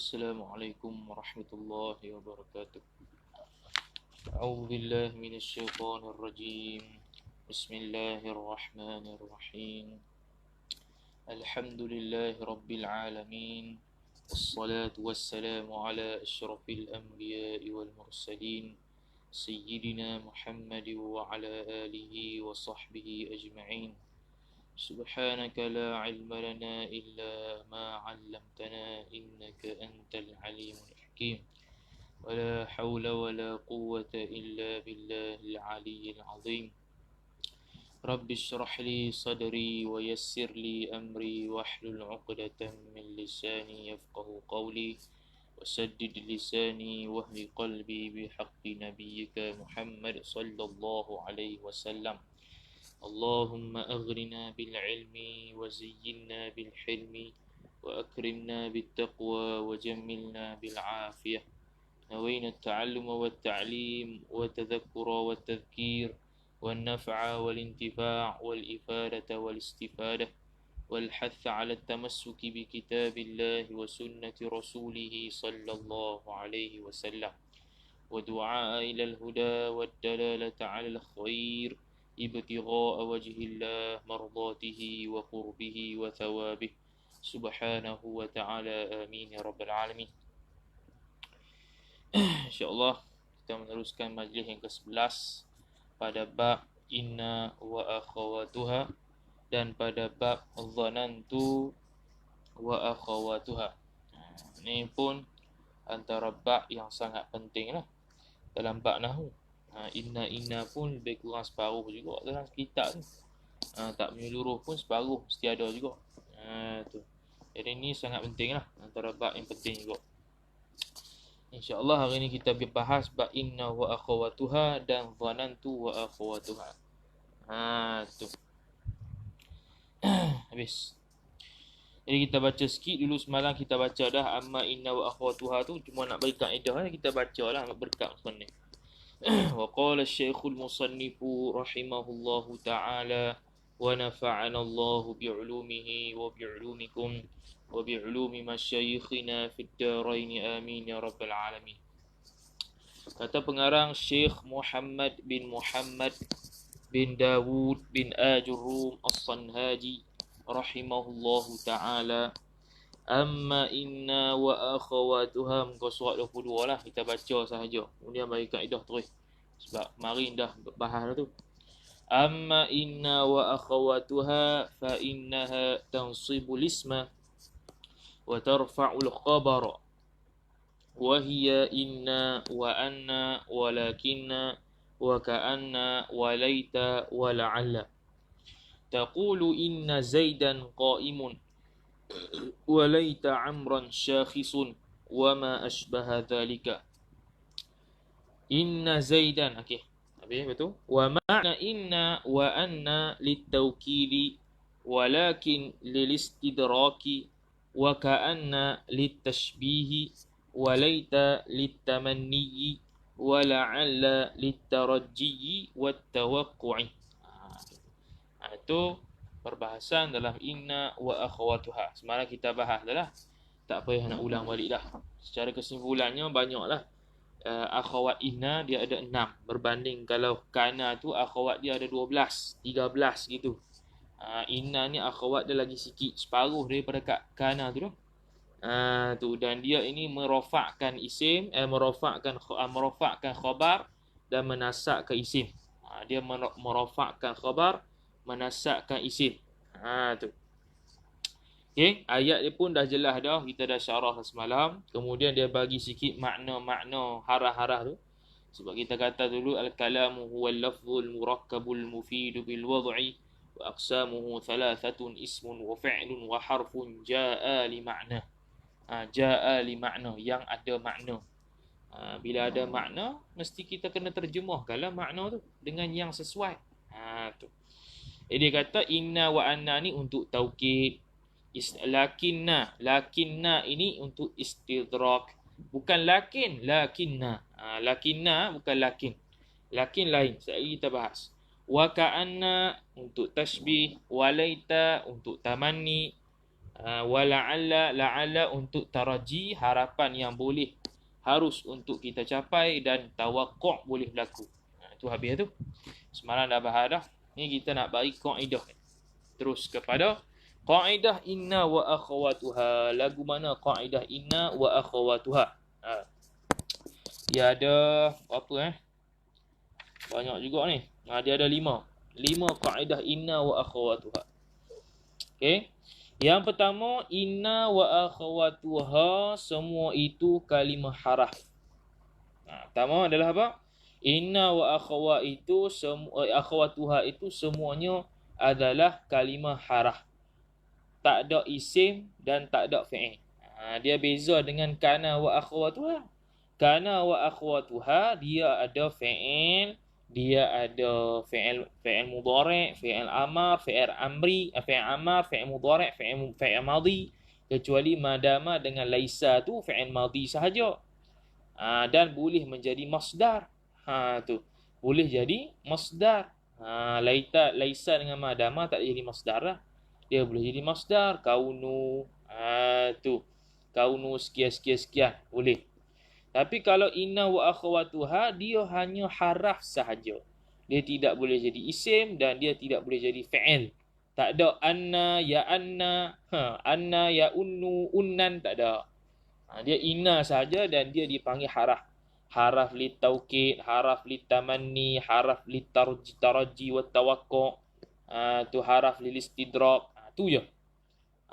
السلام عليكم ورحمة الله وبركاته. أعوذ بالله من الشيطان الرجيم. بسم الله الرحمن الرحيم. الحمد لله رب العالمين، والصلاة والسلام على أشرف الأنبياء والمرسلين سيدنا محمد وعلى آله وصحبه أجمعين. سبحانك لا علم لنا إلا ما علمتنا إنك أنت العليم الحكيم. ولا حول ولا قوة إلا بالله العلي العظيم. رب اشرح لي صدري ويسر لي أمري واحلل عقدة من لساني يفقه قولي وسدد لساني واهد قلبي بحق نبيك محمد صلى الله عليه وسلم. اللهم أغرنا بالعلم وزينا بالحلم وأكرمنا بالتقوى وجملنا بالعافية. نوينا التعلم والتعليم والتذكر والتذكير والنفع والانتفاع والإفادة والاستفادة والحث على التمسك بكتاب الله وسنة رسوله صلى الله عليه وسلم، ودعاء إلى الهدى والدلالة على الخير ابتغاء وجه الله مرضاته وقربه وثوابه سبحانه وتعالى. آمين يا رب العالمين. InsyaAllah kita meneruskan majlis yang ke-11 pada bab inna wa akhawatuha dan pada bab dhanantu wa akhawatuha. Ini pun antara bab yang sangat penting lah dalam bab nahwu. Inna pun lebih kurang separuh juga dalam kitab ni. Tak menyeluruh pun separuh mesti ada juga. Tu. Jadi ni sangat penting lah, antara bab yang penting juga. InsyaAllah hari ni kita bahas bab inna wa akhawatuha dan dhanantu wa akhawatuha. Tu. Habis. Jadi kita baca sikit dulu. Semalam kita baca dah amma inna wa akhawatuha tu. Cuma nak bagi kaedah kita baca lah berkat sebenarnya. وقال الشيخ المصنف رحمه الله تعالى ونفعنا الله بعلومه وبعلومكم وبعلوم مشايخنا في الدارين آمين يا رب العالمين. Kata pengarang Syekh Muhammad bin Dawud bin Ajurrum As-Sanhaji rahimahullahu ta'ala. Amma inna wa akhawatuha, muka surat 22 lah kita baca sahaja. Kemudian bagi kaedah terus. Sebab kemarin dah bahas dah tu. Amma inna wa akhawatuha fa innaha tansibul isma wa tarfa'ul khabara. Wa hiya inna wa anna wa lakinna wa ka'anna wa laita wa la'alla. Taqulu inna zaidan qa'imun وليت عمرا شاخص وما أشبه ذلك. إن زيدا okay. Habis betul. ومعنى إن وأن للتوكيد ولكن للاستدراك وكأن للتشبيه وليت للتمني ولعل للترجي والتوقع. Itu perbahasan dalam inna wa akhawatuha. Semalam kita bahas dah lah. Tak payah nak ulang balik dah. Secara kesimpulannya banyaklah. Akhawat inna dia ada 6. Berbanding kalau kana tu akhawat dia ada 12, 13 gitu. Inna ni akhawat dia lagi sikit. Separuh daripada kana tu dah. Tu. Dan dia ini merofakkan isim. Merofakkan khabar dan menasak ke isim. Dia merofakkan khabar, menasakkan isim. Tu. Okay, ayat dia pun dah jelas dah. Kita dah syarah semalam. Kemudian dia bagi sikit makna-makna harah-harah tu. Sebab kita kata dulu al-kalamu huwal lafzul murakkabul mufidu bil wad'i wa aqsamuhu thalathatun ismun wa fi'lun wa harfun ja'a li ma'na. Ja'a li ma'na, yang ada makna. Bila ada makna, mesti kita kena terjemahkanlah makna tu dengan yang sesuai. Tu. Jadi dia kata inna wa anna ni untuk taukid. Lakinna ini untuk istidrak. Bukan lakinna. Lakinna bukan lakin. Lakin lain. Sekali kita bahas. Wa ka'anna untuk tashbih. Walaita untuk tamanni. Wa la'alla untuk taraji, harapan yang boleh harus untuk kita capai, dan tawaqqu' boleh berlaku. Itu habis tu. Semalam dah bahas dah. Ni kita nak bagi kaedah. Terus kepada kaedah inna wa akhawatuha. Lagu mana kaedah inna wa akhawatuha? Dia ada apa banyak juga ni. Dia ada 5 kaedah inna wa akhawatuha. Okey. Yang pertama, inna wa akhawatuha, semua itu kalimah haraf. Pertama adalah apa? Inna wa akhawatuha itu semuanya adalah kalimah haraf. Tak ada isim dan tak ada fi'il. Dia beza dengan kana wa akhawatuha. Kana wa akhawatuha dia ada fi'il, dia ada fi'il mudhari', fi'il amar, fi'il amri, fi'il amar, fi'il mudhari', fi'il madhi, kecuali madama dengan laisa tu fi'il madhi sahaja. Dan boleh menjadi masdar. Tu. Boleh jadi masdar. Laisa dengan madama tak jadi masdar lah. Dia boleh jadi masdar, kaunu, tu. Kaunu sekian boleh. Tapi kalau inna wa akhawatuha, dia hanya haraf sahaja. Dia tidak boleh jadi isim dan dia tidak boleh jadi fi'il. Tak ada anna, ya unnu, unnan, tak ada. Dia inna sahaja dan dia dipanggil haraf. Haraf li taukid, haraf li tamanni, haraf li taraji wa tawaqqa'. Tu haraf li istidrak. Tu je.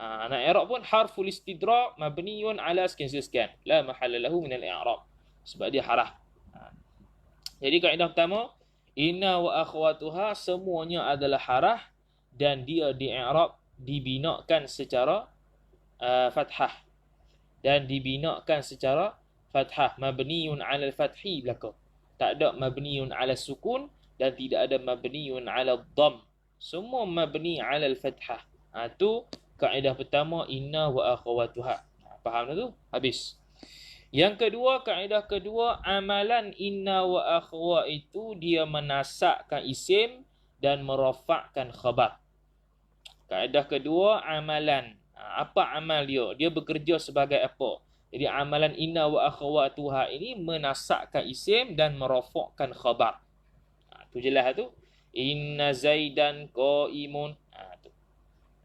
Nak i'rab pun harful istidrak mabniun ala sekian. La mahalla lahu min al-i'rab. Sebab dia haraf. Jadi kaedah pertama, inna wa akhwatuha semuanya adalah haraf dan dia di-i'rab dibinakan secara fathah. Dan dibinakan secara fathah, mabniun ala al-fathi belaka. Tak ada mabniun ala sukun dan tidak ada mabniun ala dhamm. Semua mabni ala al-fathah. Tu kaedah pertama, inna wa akhawatuha. Faham dah tu? Habis. Yang kedua, kaedah kedua, amalan inna wa akhawa itu dia menasakkan isim dan merafa'kan khabar. Kaedah kedua, amalan. Apa amal dia? Dia bekerja sebagai apa? Jadi amalan inna wa akhawatuha ini menasakkan isim dan merafa'kan khabar. Tu jelas tu. Inna zaidan qaimun.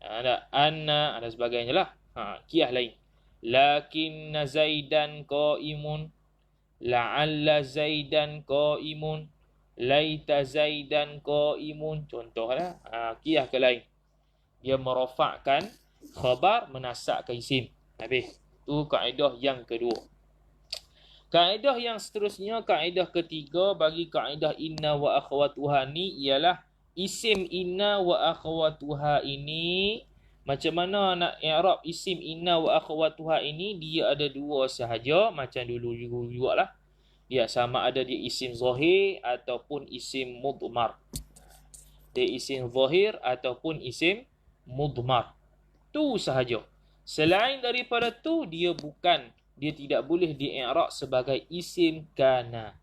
Ada anna, ada sebagainya lah. Kiyah lain. Lakinna zaidan qaimun. La'alla zaidan qaimun. Laita zaidan qaimun. Contohlah. Kiyah ke lain. Dia merafa'kan khabar, menasakkan isim. Habis. Tu kaedah yang kedua. Kaedah yang seterusnya, kaedah ketiga bagi kaedah inna wa akhawatuha ni ialah isim inna wa akhawatuha ini, macam mana nak i'rab isim inna wa akhawatuha ini, dia ada dua sahaja macam dulu juga lah. Dia sama ada dia isim zahir ataupun isim mudmar. Dia isim zahir ataupun isim mudmar. Tu sahaja. Selain daripada tu, dia tidak boleh di-i'rab sebagai isim kana.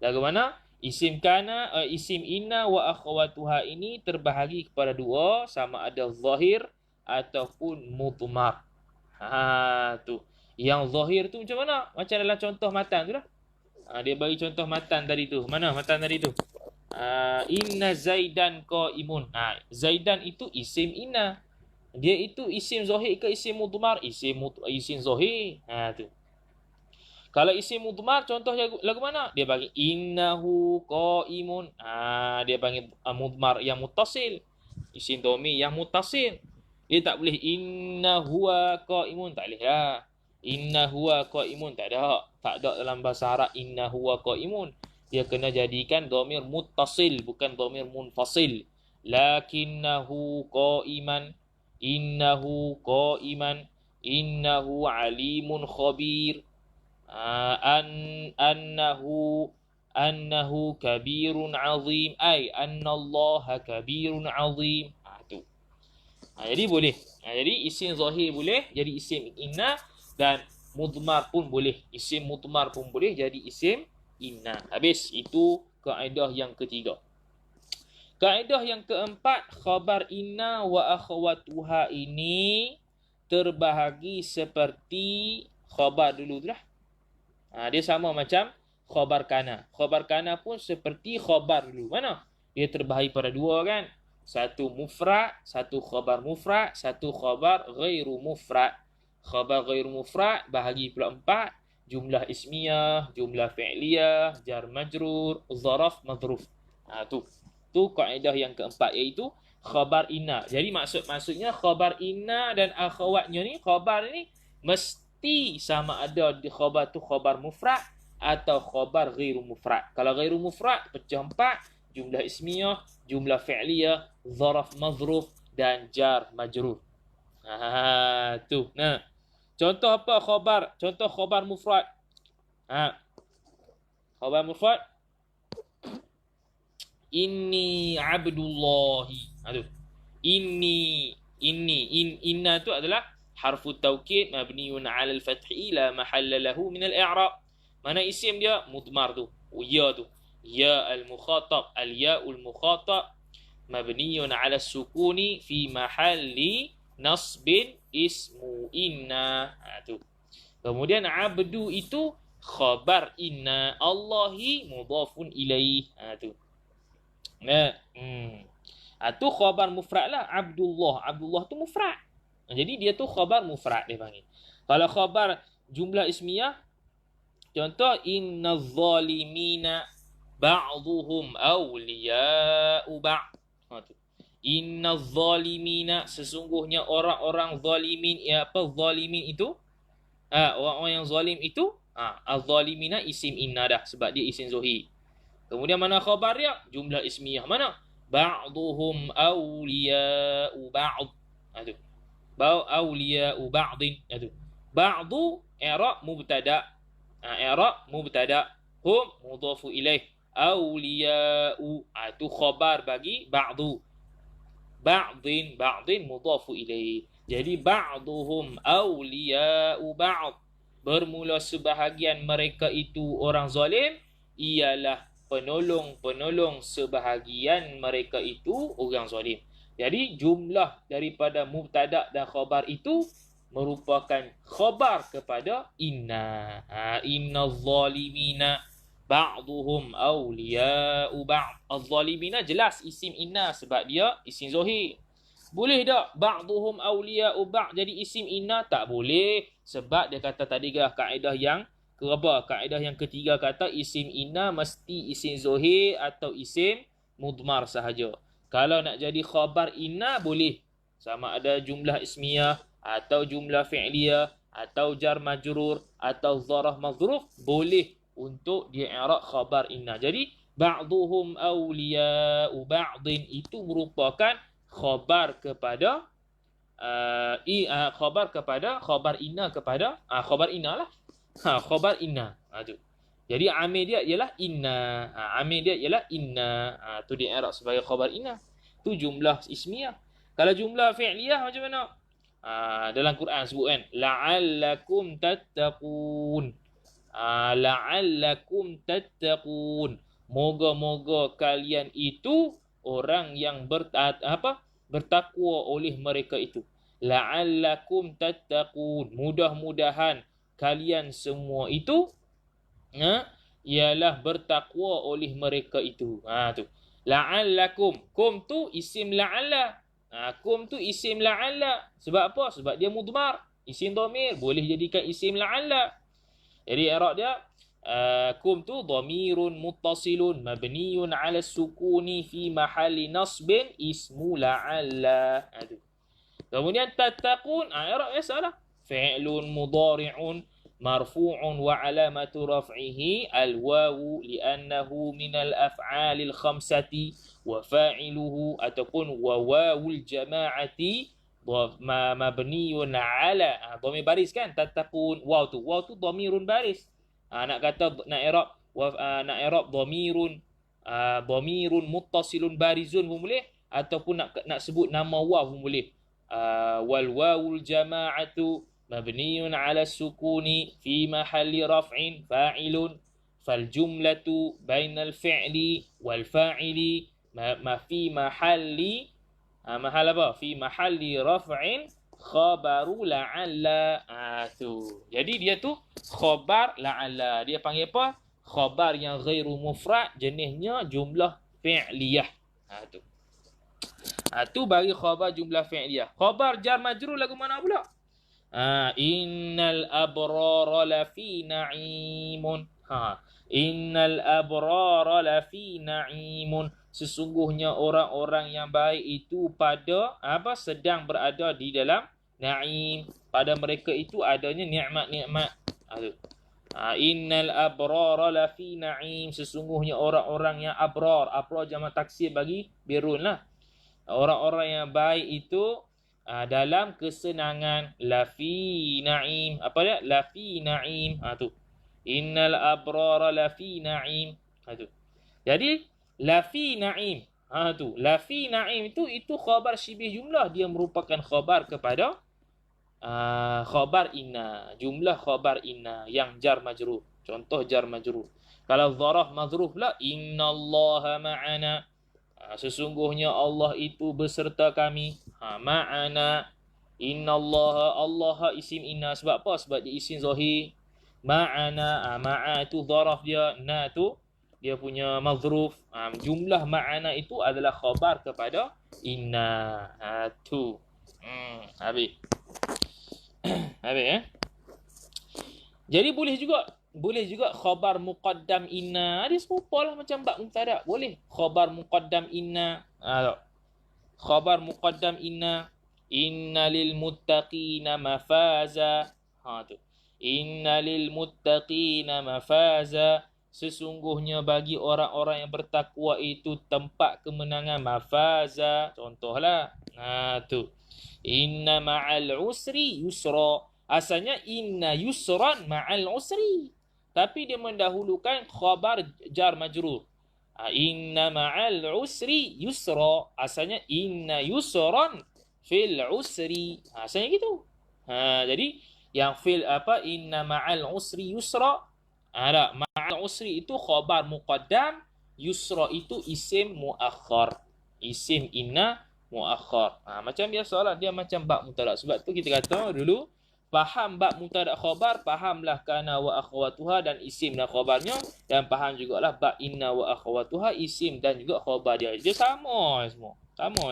Lagu mana? Isim kana, isim inna wa akhawatuha ini terbahagi kepada dua, sama ada zahir ataupun mudmar. Tu. Yang zahir tu macam mana? Macam dalam contoh matan tu lah. Dia bagi contoh matan tadi tu. Mana matan tadi tu? Inna zaidan qaimun. Zaidan itu isim inna. Dia itu isim zahir ke isim mudmar? Isim zahir. Tu. Kalau isim mudmar, contohnya lagu mana? Dia bagi innahu qaimun. Dia panggil mudmar yang muttasil. Isim dhamir yang muttasil. Dia tak boleh inna huwa qaimun. Tak boleh lah. Inna huwa qaimun. Tak ada. Tak ada dalam bahasa Arab inna huwa qaimun. Dia kena jadikan dhamir muttasil, bukan dhamir munfasil. Lakinnahu qaiman. Innahu qaiman. Innahu alimun khabir. Annahu kabirun azim, ay annallaha kabirun azim. Tu. Jadi boleh. Jadi isim zahir boleh jadi isim inna, dan mudmar pun boleh. Isim mudmar pun boleh jadi isim inna. Habis. Itu kaedah yang ketiga. Kaedah yang keempat, khabar inna wa akhawatuha ini terbahagi seperti khabar dulu tu lah. Dia sama macam khabar kana. Khabar kana pun seperti khabar dulu. Mana? Dia terbahagi pada dua kan? Satu mufrad, satu khabar mufrad, satu khabar ghairu mufrad. Khabar ghairu mufrad bahagi pula empat. Jumlah ismiyah, jumlah fi'liyah, jar majrur, zaraf, madhruf. Tu kaedah yang keempat, iaitu khabar inna. Jadi maksudnya khabar inna dan akhawatnya ni, khabar ni mesti sama ada di khabar tu khabar mufrad atau khabar ghairu mufrad. Kalau ghairu mufrad pecah empat, jumlah ismiyah, jumlah fi'liyah, zaraf madhruf dan jar majrur. Tu. Nah, contoh apa khabar? Contoh khabar mufrad. Khabar mufrad. Inni abdullahi. Inna tu adalah harfu taukid mabniun 'ala al-fathi la mahalla lahu min al-i'rab. Mana isim dia? Mudmar tu. Ya tu. Ya al-mukhatab, al-ya'ul mukhatab mabniun 'ala as-sukuni fi mahalli nasbin ismu inna. Tu. Kemudian abdu itu khabar inna, Allahi mudhafun ilaih. Tu. Tu khabar mufrad lah. Abdullah. Abdullah tu mufrad. Jadi dia tu khabar mufrad dia panggil. Kalau khabar jumlah ismiyah, contoh innaz zalimina ba'dhuhum awliya'u ba'd. Innaz zalimina, sesungguhnya orang-orang zalimin. Apa zalimin itu? Orang-orang yang zalim itu, az-zalimina isim inna dah sebab dia isim zuhir. Kemudian mana khabar dia? Jumlah ismiyah. Mana? Ba'duhum awliya'u ba'd. Tu. Awliya'u ba'din. Tu. Ba'du i'rab mubtada. I'rab mubtada. Hum mudhafu ilaih. Awliya'u. Tu khabar bagi ba'du. Ba'din mudhafu ilaih. Jadi ba'duhum awliya'u ba'd. Bermula sebahagian mereka itu orang zalim ialah penolong-penolong sebahagian mereka itu orang zalim. Jadi jumlah daripada mubtada dan khabar itu merupakan khabar kepada inna. Inna zalimina ba'duhum awliya'u ba'd. Az-zalimina jelas isim inna sebab dia isim zahir. Boleh tak ba'duhum awliya'u ba'd jadi isim inna? Tak boleh sebab dia kata tadi kaedah yang kaedah yang ketiga kata isim inna mesti isim zohir atau isim mudmar sahaja. Kalau nak jadi khabar inna boleh. Sama ada jumlah ismiyah atau jumlah fi'liyah atau jar majrur atau zaraf madhruf boleh untuk dia i'rab khabar inna. Jadi ba'duhum awliya'u ba'din itu merupakan khabar kepada khabar inna kepada khabar inna lah. Khabar inna. Tu. Jadi amil dia ialah inna. Amil dia ialah inna. Tu dia i'rab sebagai khabar inna. Tu jumlah ismiyah. Kalau jumlah fi'liyah macam mana? Dalam Quran sebut kan, la'allakum tattaqun. La'allakum tattaqun. Moga-moga kalian itu orang yang bertakwa oleh mereka itu. La'allakum tattaqun. Mudah-mudahan kalian semua itu ialah bertakwa oleh mereka itu. Tu. La'allakum. Kum tu isim la'alla. Kum tu isim la'alla. Sebab apa? Sebab dia mudmar. Isim dhamir. Boleh jadikan isim la'alla. Jadi i'rab dia kum tu dhamirun muttasilun mabniun 'ala sukuni fi mahalli nasbin ismu la'alla. Kemudian tattaqun, i'rab biasalah. Fi'lun mudhari'un marfu'un wa 'alamatu raf'ihi al-wawu li'annahu min al-af'alil khamsati wa fa'iluhu ataupun wa wawul jama'ati mabniun 'ala dhamir baris kan tattaqun. Waw tu dhamirun baris. Nak kata nak i'rab dhamirun muttasilun barizun pun boleh ataupun nak sebut nama waw pun boleh. Wal wawul jama'atu mabniun 'ala sukuni fi mahalli raf'in fa'ilun fal jumlatu bainal fi'li wal fa'ili fi mahalli mahal apa? Fi mahalli raf'in khabaru la'alla. Tu. Jadi dia tu khabar la'alla. Dia panggil apa? Khabar yang ghairu mufrad, jenisnya jumlah fi'liyah. Tu. Tu bagi khabar jumlah fi'liyah. Khabar jar majrur lagu mana pula? Innal abrara lafi na'imun. Innal abrara lafi na'imun. Sesungguhnya orang-orang yang baik itu pada sedang berada di dalam na'im. Pada mereka itu adanya nikmat-nikmat. Innal abrara lafi na'im. Sesungguhnya orang-orang yang abrar. Abrar jamak taksir bagi birun lah. Orang-orang yang baik itu dalam kesenangan. Lafi na'im. Apa dia? Lafi na'im. Tu. Innal abrara lafi na'im. Tu. Jadi lafi na'im. Tu. Lafi na'im itu khabar syibih jumlah. Dia merupakan khabar kepada khabar inna. Jumlah khabar inna yang jar majrur. Contoh jar majrur. Kalau zaraf mazruf lah, innallaha ma'ana. Sesungguhnya Allah itu beserta kami. Ma'ana. Innallaha, Allah isim inna. Sebab apa? Sebab dia isim zahir. Ma'ana. Ma'a itu zaraf dia. Na tu dia punya mazruf. Jumlah ma'ana itu adalah khabar kepada inna. Tu. Habis. Habis Jadi boleh juga khabar muqaddam inna. Dia serupa lah macam bab mubtada. Boleh. Khabar muqaddam inna. Khabar muqaddam inna. Inna lil muttaqina mafaza. Tu. Inna lil muttaqina mafaza. Sesungguhnya bagi orang-orang yang bertakwa itu tempat kemenangan. Mafaza. Contohlah. Tu. Inna ma'al usri yusra. Asalnya inna yusran ma'al usri. Tapi dia mendahulukan khabar jar majrur. Inna ma'al usri yusra. Asalnya inna yusran fil usri. Asalnya gitu. Jadi yang fil inna ma'al usri yusra. Ma'al usri itu khabar muqaddam. Yusra itu isim muakhar. Isim inna muakhar. Macam biasalah, dia macam bab mubtada. Sebab tu kita kata dulu, faham bab mubtada khabar, fahamlah kana wa akhwatuha dan isim dan khabarnya, dan faham jugalah bab inna wa akhwatuha, isim dan juga khabar dia. Dia sama semua. Sama.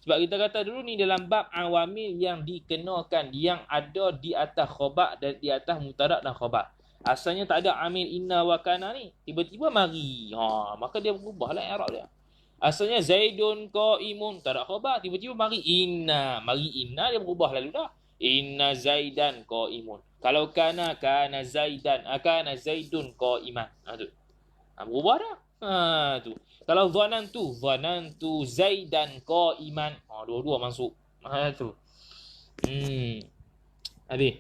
Sebab kita kata dulu ni dalam bab awamil yang dikenakan, yang ada di atas khabar dan di atas mubtada dan khabar. Asalnya tak ada amil inna wa kana ni, tiba-tiba mari. Maka dia berubahlah i'rab dia. Asalnya Zaidun qaimun, tak ada khabar, tiba-tiba mari inna. Mari inna, dia berubah lalu dah. Inna Zaidan qaimun. Kalau kana Zaidan, kana Zaidun qaiman. Tu. Berubah dah. Tu. Kalau zanantu Zaidan qaiman. Dua-dua masuk. Tu. Habis.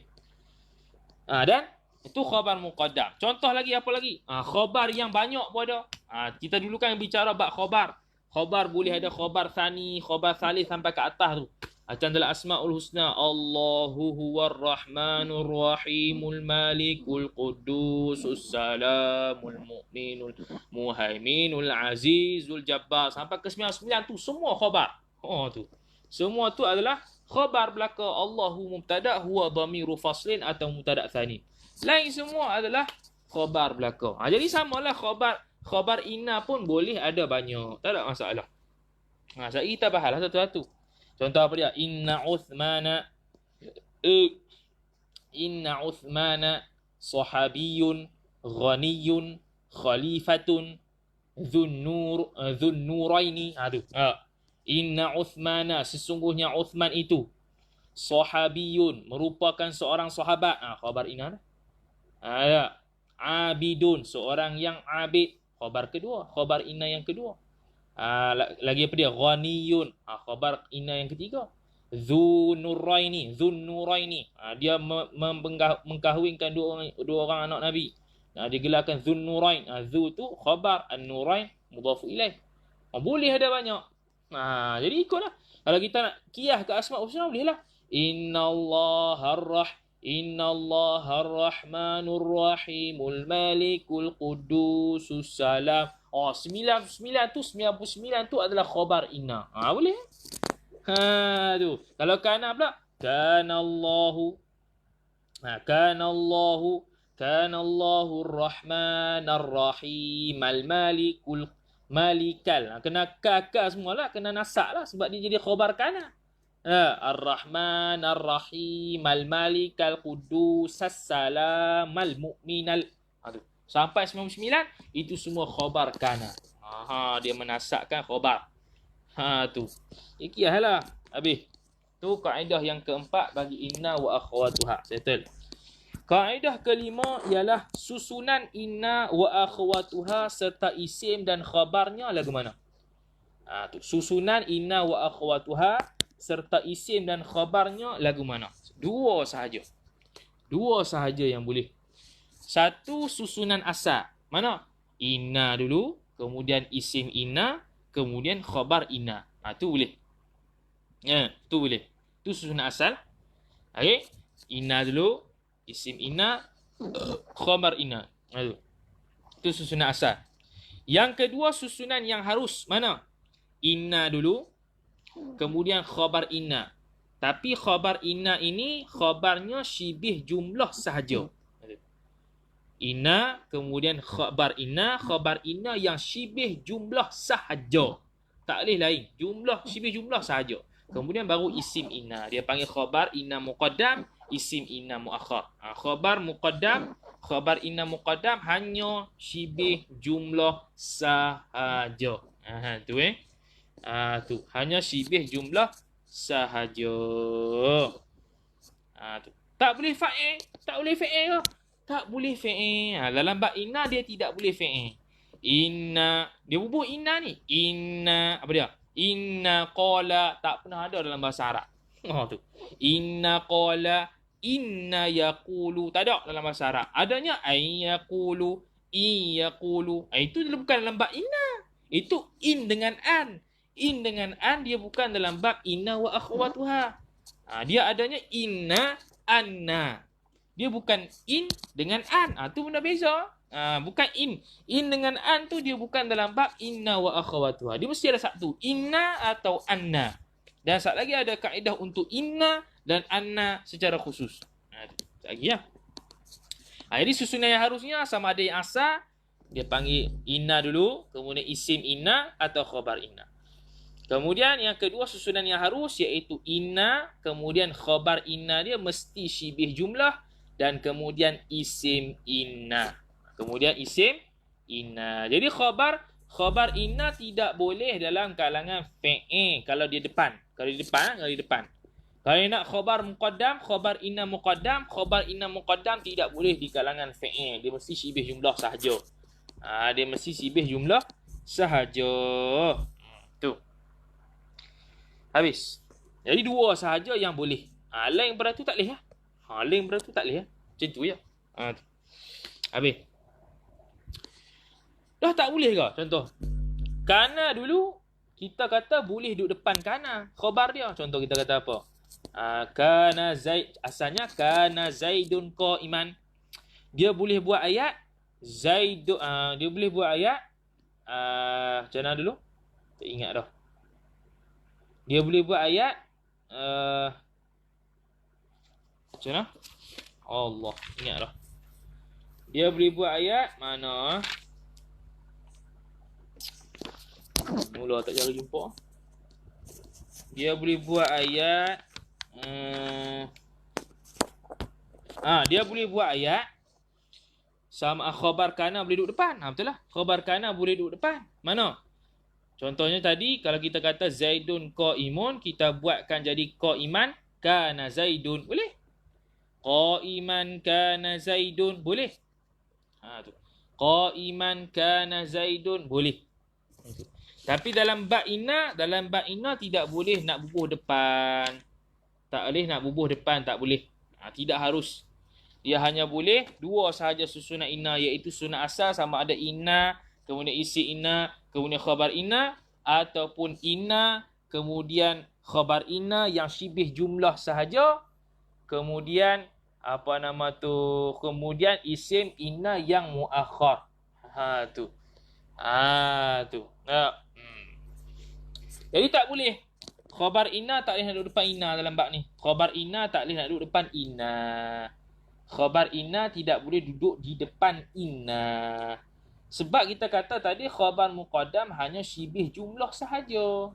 Dan itu khabar muqaddam. Contoh lagi apa lagi? Khabar yang banyak pun ada. Kita dulu kan bicara bab khabar. Khabar boleh ada khabar thani, khabar salis sampai ke atas tu. Macam dalam Asmaul Husna, Allahu huwar rahmanur rahimul malikul qudusus salamul mu'minul muhaiminul azizul jabbar sampai ke 99 tu semua khabar. Tu. Semua tu adalah khabar belaka. Allahu mubtada, huwa dhamiru faslin atau mubtada thani. Lain semua adalah khabar belaka. Jadi samalah khabar inna pun boleh ada banyak. Tak ada masalah. Sekarang kita bahaslah satu-satu. Contoh apa dia? Inna Uthmana sahabiyun ghaniyun khalifatun dhunnuraini. Inna Uthmana, sesungguhnya Uthman itu sahabiyun, merupakan seorang sahabat. Khabar inna dah. Abidun, seorang yang abid. Khabar kedua, khabar inna yang kedua. Lagi apa dia? Ghaniyun, khabar inna yang ketiga. Dhunnuraini, dia mengkahwinkan dua orang anak Nabi. Digelarkan Dhunnurain. Dhu tu khabar, an-nurain mudhafu ilaih. Boleh ada banyak. Jadi ikutlah. Kalau kita nak qiyas ke Asmaul Husna boleh lah. Innallahar rahmanur rahimul malikul qudusus salam. Oh, 99 tu 99 tu adalah khabar inna. Boleh? Tu. Kalau kana pula, kana Allahu. Kana Allahu Ar-Rahman Ar-Rahim Al-Malikul Malikal. Kena ka semualah, kena nasak lah sebab dia jadi khabar kana. Ar-Rahman Ar-Rahim Al-Malik Al-Qudus As-Salam Al-Mu'min sampai 99 itu semua khabar kana. Dia menasakkan khabar. Tu. Ikilah. Habis. Tu kaedah yang keempat bagi inna wa akhwatuha. Settle. Kaedah kelima ialah susunan inna wa akhwatuha serta isim dan khabarnya lagu mana? Tu. Susunan inna wa akhwatuha serta isim dan khabarnya lagu mana? Dua sahaja. Dua sahaja yang boleh. Satu susunan asal. Mana? Inna dulu, kemudian isim inna, kemudian khabar inna. Tu boleh. Tu boleh. Tu susunan asal. Okey. Inna dulu, isim inna, khabar inna. Tu susunan asal. Yang kedua susunan yang harus. Mana? Inna dulu, kemudian khabar inna. Tapi khabar inna ini khabarnya syibih jumlah sahaja. Inna, kemudian khabar inna yang syibih jumlah sahaja. Tak boleh lain. Jumlah, syibih jumlah sahaja. Kemudian baru isim inna. Dia panggil khabar inna muqaddam, isim inna muakhar. Khabar inna muqaddam hanya syibih jumlah sahaja. Tu tu. Hanya syibih jumlah sahaja. Tu. Tak boleh fa'il. Tak boleh fa'il ke? Tak boleh fi'il. Dalam bab inna dia tidak boleh fi'il. Inna, dia bubuh inna ni. Inna, apa dia? Inna qala, tak pernah ada dalam bahasa Arab. Tu. Inna qala, inna yaqulu, tak ada dalam bahasa Arab. Adanya ayyaqulu, iyaqulu. Itu bukan dalam bab inna. Itu in dengan an. In dengan an dia bukan dalam bab inna wa akhwatuha. Dia adanya inna, anna. Dia bukan in dengan an. Tu benda beza. Bukan in. In dengan an tu dia bukan dalam bab inna wa akhawatuha. Dia mesti ada satu. Inna atau anna. Dan satu lagi ada kaedah untuk inna dan anna secara khusus. Lagi ya. Jadi susunan yang harusnya sama ada yang asal. Dia panggil inna dulu. Kemudian isim inna atau khabar inna. Kemudian yang kedua susunan yang harus iaitu inna. Kemudian khabar inna dia mesti syibih jumlah. Dan kemudian isim inna. Kemudian isim inna. Jadi khabar inna tidak boleh dalam kalangan fi'il kalau dia depan. Kalau di depan. Kalau nak khabar muqaddam, khabar inna muqaddam tidak boleh di kalangan fi'il. Dia mesti syibih jumlah sahaja. Dia mesti syibih jumlah sahaja. Tu. Habis. Jadi dua sahaja yang boleh. Lain daripada tu tak boleh ya. Lain daripada tu tak boleh ya. Macam tu ya. Habis. Dah tak boleh ke? Contoh. Kana dulu, kita kata boleh duduk depan kana. Khabar dia. Contoh kita kata apa? Kana Zaid. Asalnya kana Zaidun qa'iman. Dia boleh buat ayat. Dia boleh buat ayat. Macam mana dulu? Tak ingat dah. Dia boleh buat ayat. Macam mana? Allah, ingat dah. Dia boleh buat ayat mana? Mula tak jaga jumpa. Dia boleh buat ayat dia boleh buat ayat sama khabar kana boleh duduk depan. Betul lah. Khabar kana boleh duduk depan. Mana? Contohnya tadi kalau kita kata Zaidun qa'imun, kita buatkan jadi qa'iman kana Zaidun. Boleh? Qa'iman kana Zaidun. Boleh? Tu. Qa'iman kana Zaidun. Boleh. Tapi dalam bab inna tidak boleh nak bubuh depan. Tak boleh nak bubuh depan, tak boleh. Tidak harus. Dia hanya boleh dua sahaja susunan inna, iaitu sunnah asal sama ada inna, kemudian isi inna, kemudian khabar inna, ataupun inna, kemudian khabar inna yang syibih jumlah sahaja, kemudian kemudian isim inna yang muakhar. Tu. Tu. Jadi tak boleh. Khabar inna tak boleh nak duduk depan inna dalam bab ni. Khabar inna tak boleh nak duduk depan inna. Khabar inna tidak boleh duduk di depan inna. Sebab kita kata tadi khabar muqaddam hanya syibih jumlah sahaja.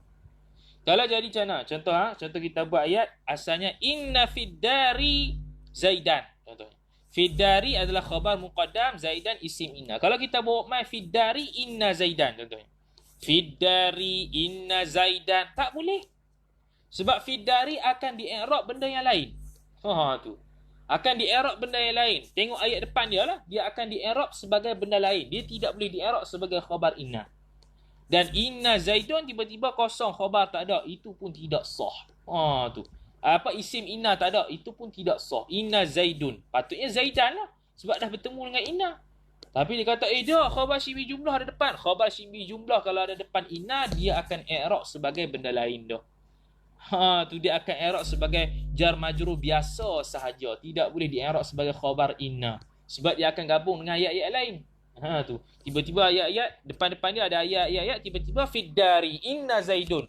Kalau jadi macam mana? Contoh contoh kita buat ayat asalnya inna fid dari Zaidan. Contohnya. Fid dari adalah khabar muqaddam, Zaidan isim inna. Kalau kita bawa mai fid dari inna Zaidan contohnya. Fid dari inna Zaidan tak boleh. Sebab fid dari akan di-i'rab benda yang lain. Tu. Akan di-i'rab benda yang lain. Tengok ayat depan dia lah. Dia akan di-i'rab sebagai benda lain. Dia tidak boleh di-i'rab sebagai khabar inna. Dan inna Zaidun tiba-tiba kosong, khabar tak ada. Itu pun tidak sah. Tu. Apa isim inna tak ada. Itu pun tidak sah. Inna Zaidun. Patutnya Zaidan lah. Sebab dah bertemu dengan inna. Tapi dia kata, dah khabar syibih jumlah ada depan. Khabar syibih jumlah kalau ada depan inna, dia akan i'rab sebagai benda lain dah. Tu dia akan i'rab sebagai jar majrur biasa sahaja. Tidak boleh di-i'rab sebagai khabar inna. Sebab dia akan gabung dengan ayat-ayat lain. Tu. Tiba-tiba ayat-ayat depan-depan dia ada ayat-ayat tiba-tiba fid dari inna Zaidun.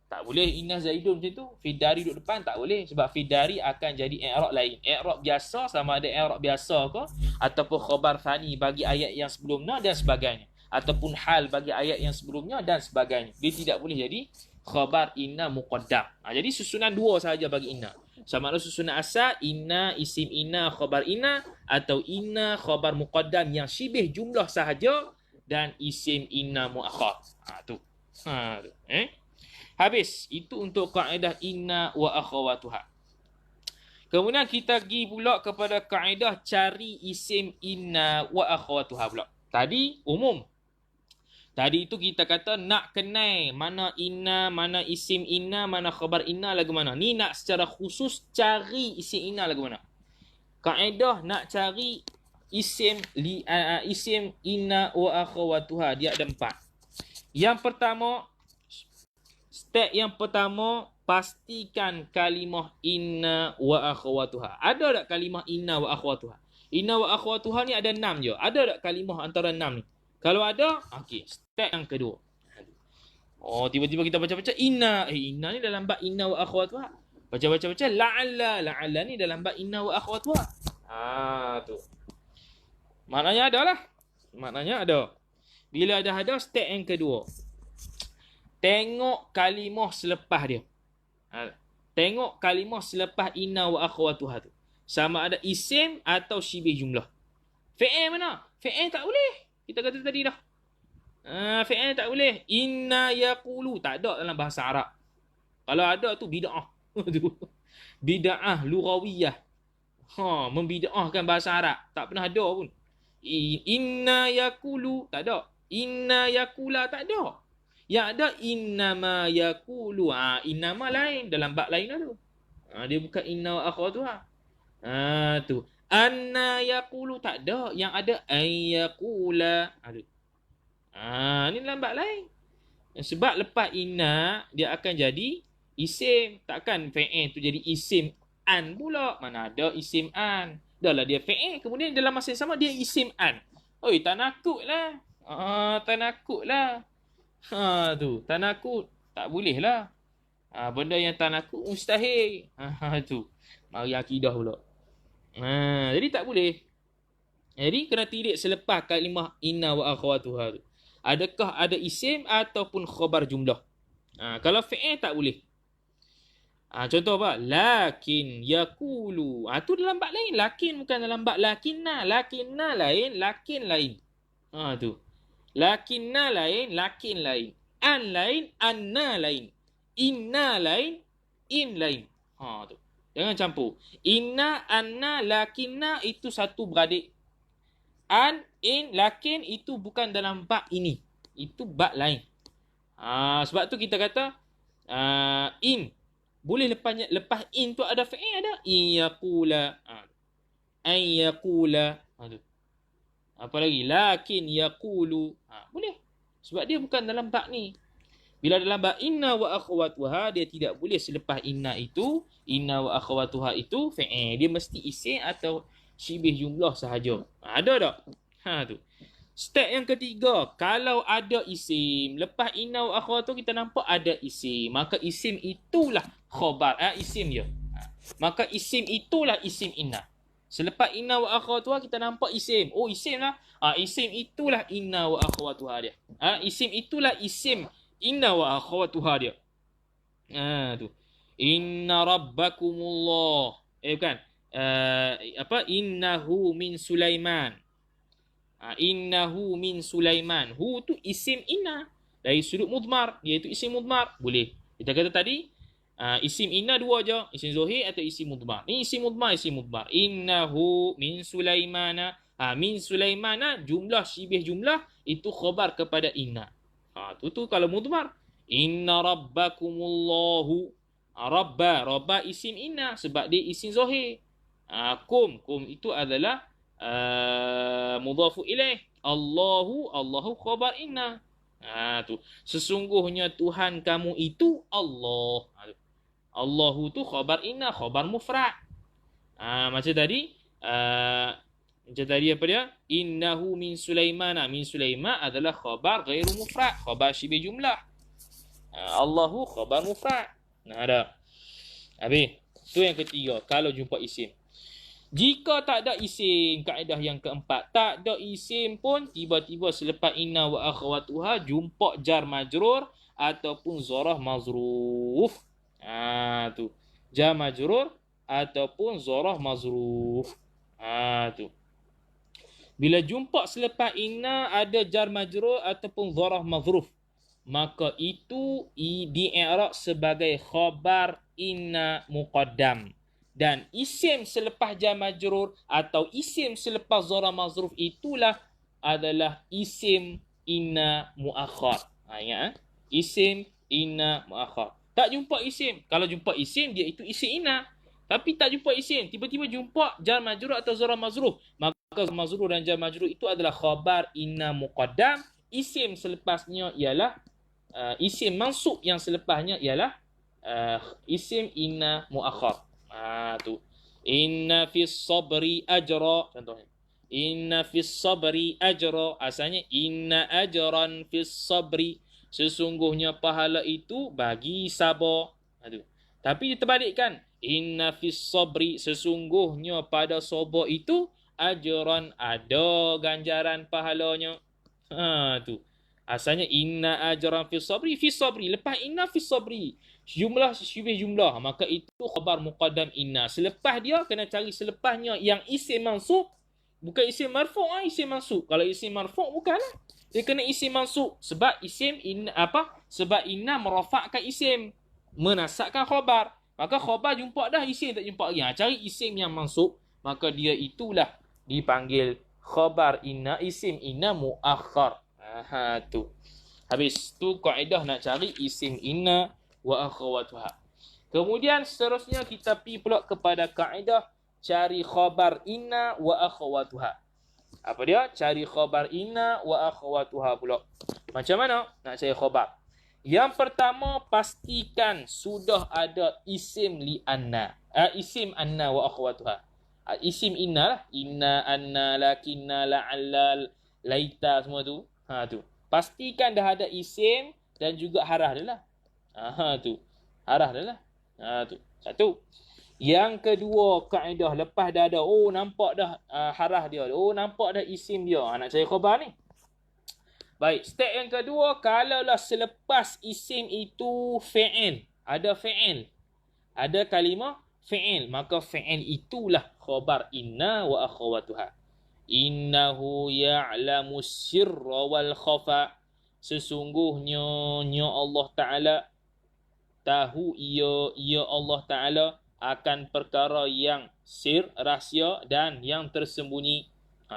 Tak boleh inna Zaidun macam tu. Fid dari duduk depan tak boleh sebab fid dari akan jadi i'rab lain. I'rab biasa sama ada i'rab biasa ke ataupun khabar thani bagi ayat yang sebelumnya dan sebagainya. Ataupun hal bagi ayat yang sebelumnya dan sebagainya. Dia tidak boleh jadi khabar inna muqaddam. Jadi susunan dua sahaja bagi inna. Sama ada susunan asal inna isim inna khabar inna atau inna khabar muqaddam yang syibih jumlah sahaja dan isim inna muakhar. Tu. Habis. Itu untuk kaedah inna wa akhawatuha. Kemudian kita pergi pula kepada kaedah cari isim inna wa akhawatuha pula. Tadi umum. Tadi itu kita kata nak kenal mana inna, mana isim inna, mana khabar inna lagu mana. Ni nak secara khusus cari isim inna lagu mana. Kaedah nak cari isim inna wa akhawatuha dia ada 4. Yang pertama, step yang pertama, pastikan kalimah inna wa akhawatuha. Ada tak kalimah inna wa akhawatuha? Inna wa akhawatuha ni ada 6 je. Ada tak kalimah antara 6 ni? Kalau ada, okey, step yang kedua. Tiba-tiba kita baca-baca inna. Inna ni dalam bab inna wa akhawatuha. Baca-baca la'alla. La'alla ni dalam bab inna wa akhawatuha. Tu. Maknanya ada lah. Maknanya ada. Bila dah ada, step yang kedua. Tengok kalimah selepas dia. Tengok kalimah selepas inna wa akhawatuha tu. Sama ada isim atau syibih jumlah. Fi'il mana? Fi'il tak boleh. Kita kata tadi dah. Fi'il tak boleh. Inna yaqulu. Tak ada dalam bahasa Arab. Kalau ada tu bid'ah. Bid'ah lughawiyah. Membid'ahkan bahasa Arab. Tak pernah ada pun. Inna yaqulu. Tak ada. Inna yaqula. Tak ada. Yang ada innama yaqulu. Innama lain. Dalam bab lain lah tu. Dia bukan inna wa akhawatuha. Tu. Anna yaqulu tak ada. Yang ada ayyaqula. Ni lambat lain. Sebab lepas inna dia akan jadi isim. Takkan fi'il tu jadi isim an pula. Mana ada isim an. Dah lah dia fi'il. Kemudian dalam masa yang sama dia isim an. Tak nakut lah. Tak nakut lah. Tu. Tak nakut. Tak boleh lah. Benda yang tak nakut mustahil. Tu. Mari akidah pula. Jadi tak boleh. Jadi kena tilik selepas kalimah inna wa akhawatuha tu. Adakah ada isim ataupun khabar jumlah. Kalau fi'il tak boleh. Contoh apa? Lakin yaqulu. Tu dalam bab lain. Lakin bukan dalam bab lakinna. Lakinna lain, lakin lain. Tu. Lakinna lain, lakin lain. An lain, anna lain. Inna lain, in lain. Tu. Jangan campur. Inna, anna, lakinna itu satu beradik. An, in, lakin itu bukan dalam bab ini. Itu bab lain. Sebab tu kita kata in. Boleh lepas in tu ada fi'il ada. In yaqula. An yaqula. Apa lagi? Lakin yaqulu. Boleh. Sebab dia bukan dalam bab ni. Bila dalam bab inna wa akhawatuha, dia tidak boleh selepas inna itu, inna wa akhawatuha itu fi'il. Dia mesti isim atau syibih jumlah sahaja. Ada tak? Tu. Step yang ketiga, kalau ada isim, lepas inna wa akhawatu kita nampak ada isim, maka isim itulah khabar, isim dia. Maka isim itulah isim inna. Selepas inna wa akhawatuha kita nampak isim. Oh, isim lah. Isim itulah inna wa akhawatuha dia. Isim itulah isim inna wa akhawatuha dia. Tu. Inna rabbakumullah. Bukan. Innahu min Sulaiman. Innahu min Sulaiman. Hu tu isim inna. Dari sudut mudmar. Iaitu isim mudmar. Boleh. Kita kata tadi, isim inna dua je. Isim zohir atau isim mudmar. Ni isim mudmar, isim mudmar. Innahu min Sulaimana. Min Sulaimana, jumlah syibih jumlah, itu khabar kepada inna. Tu kalau mudmar. Inna rabbakumullahu. Rabba isim inna. Sebab dia isim zohir. Kum itu adalah mudhafu ilaih. Allahu khabar inna. Tu. Sesungguhnya Tuhan kamu itu Allah. Allahu tu khabar inna, khabar mufrad. Macam tadi apa dia? Innahu min Sulaimana. Min Sulaiman adalah khabar ghairu mufrad, khabar syibih jumlah. Allahu khabar mufrad. Ada. Habis. Tu yang ketiga, kalau jumpa isim. Jika tak ada isim, kaedah yang keempat, tak ada isim pun tiba-tiba selepas inna wa akhawatuha jumpa jar majrur ataupun zarah mazruf. Tu. Jar majrur ataupun zarah mazruf. Tu. Bila jumpa selepas inna ada jar majrur ataupun zarah mazruf, maka itu di-i'rab sebagai khabar inna muqaddam. Dan isim selepas jar majrur atau isim selepas zarah mazruf itulah adalah isim inna muakhar. Ingat isim inna muakhar. Tak jumpa isim. Kalau jumpa isim, dia itu isim inna. Tapi tak jumpa isim. Tiba-tiba jumpa jar majrur atau zarah mazruf. Maka mazrur dan jar majrur itu adalah khabar inna muqaddam. Isim selepasnya ialah isim mansub yang selepasnya ialah isim inna muakhar. Tu. Inna fis sabri ajra, contohnya. Inna fis sabri ajra, asalnya inna ajran fis sabri. Sesungguhnya pahala itu bagi sabar. Tu. Tapi diterbalikkan. Inna fis sabri, sesungguhnya pada sabar itu ajran, ada ganjaran pahalanya. Tu. Asalnya inna ajran fis sabri, lepas inna fis sabri. Jumlah syibih jumlah, maka itu khabar muqaddam inna. Selepas dia kena cari selepasnya yang isim mansub, bukan isim marfu', isim mansub. Kalau isim marfu' bukanlah. Dia kena isim mansub sebab isim inna Sebab inna merafa'kan isim, menasabkan khabar. Maka khabar jumpa dah, isim tak jumpa lagi. Cari isim yang mansub, maka dia itulah dipanggil khabar inna, isim inna muakhar. Tu. Habis tu kaedah nak cari isim inna wa akhawatuha. Kemudian seterusnya kita pergi pula kepada kaedah cari khabar inna wa akhawatuha. Apa dia? Cari khabar inna wa akhawatuha pula. Macam mana nak cari khabar? Yang pertama, pastikan sudah ada isim li anna. Isim anna wa akhawatuha. Isim inna lah. Inna, anna, lakinna, la'alla, laita, semua tu. Tu. Pastikan dah ada isim dan juga harah dia lah. Tu. Harah dia lah. Tu. Satu. Yang kedua, kaedah lepas dah ada. Oh, nampak dah harah dia. Oh, nampak dah isim dia. Nak cari khabar ni. Baik. Step yang kedua, kalaulah selepas isim itu fi'il. Ada fi'il. Ada kalimah fi'il. Maka fi'il itulah khabar inna wa akhawatuha. Innahu ya'lamu sirra wal khafa. Sesungguhnya Allah Ta'ala tahu ia Allah Ta'ala akan perkara yang sir, rahsia dan yang tersembunyi.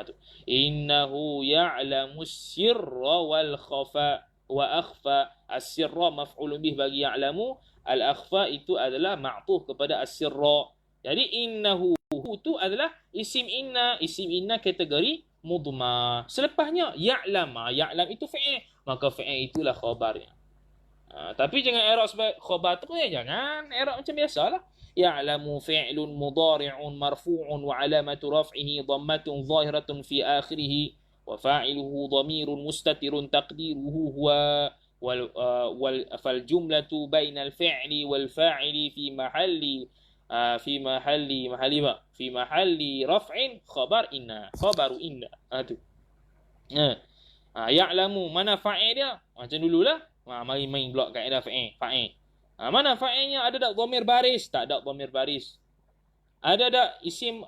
Tu. Innahu ya'lamu sirra wal khafa wa akhfa. As-sirra maf'ulun bih bagi ya'lamu. Al-akhfa itu adalah ma'tuf kepada as-sirra. Jadi innahu itu adalah isim inna. Isim inna kategori mudmar. Selepasnya ya'lam. Ya'lam itu fi'il. Maka fi'il itulah khabarnya. Tapi jangan i'rab sebagai khabar tu ya. Jangan i'rab macam biasalah. Ya'lamu fi'lun mudari'un marfu'un wa alamatu raf'ihi dhammatun zahiratun fi akhirih wa fa'iluhu dhamirun mustatirun taqdiruhu huwa fal jumlatu bainal fi'li wal fa'ili fi mahalli fi mahalli raf'in khabar inna, khabaru inna. Tu. Ya'lamu, mana fa'il dia? Macam dululah. Mari main blok kaedah fa'il. Mana fa'ilnya? Ada tak dhamir baris? Tak ada dhamir baris. Ada tak isim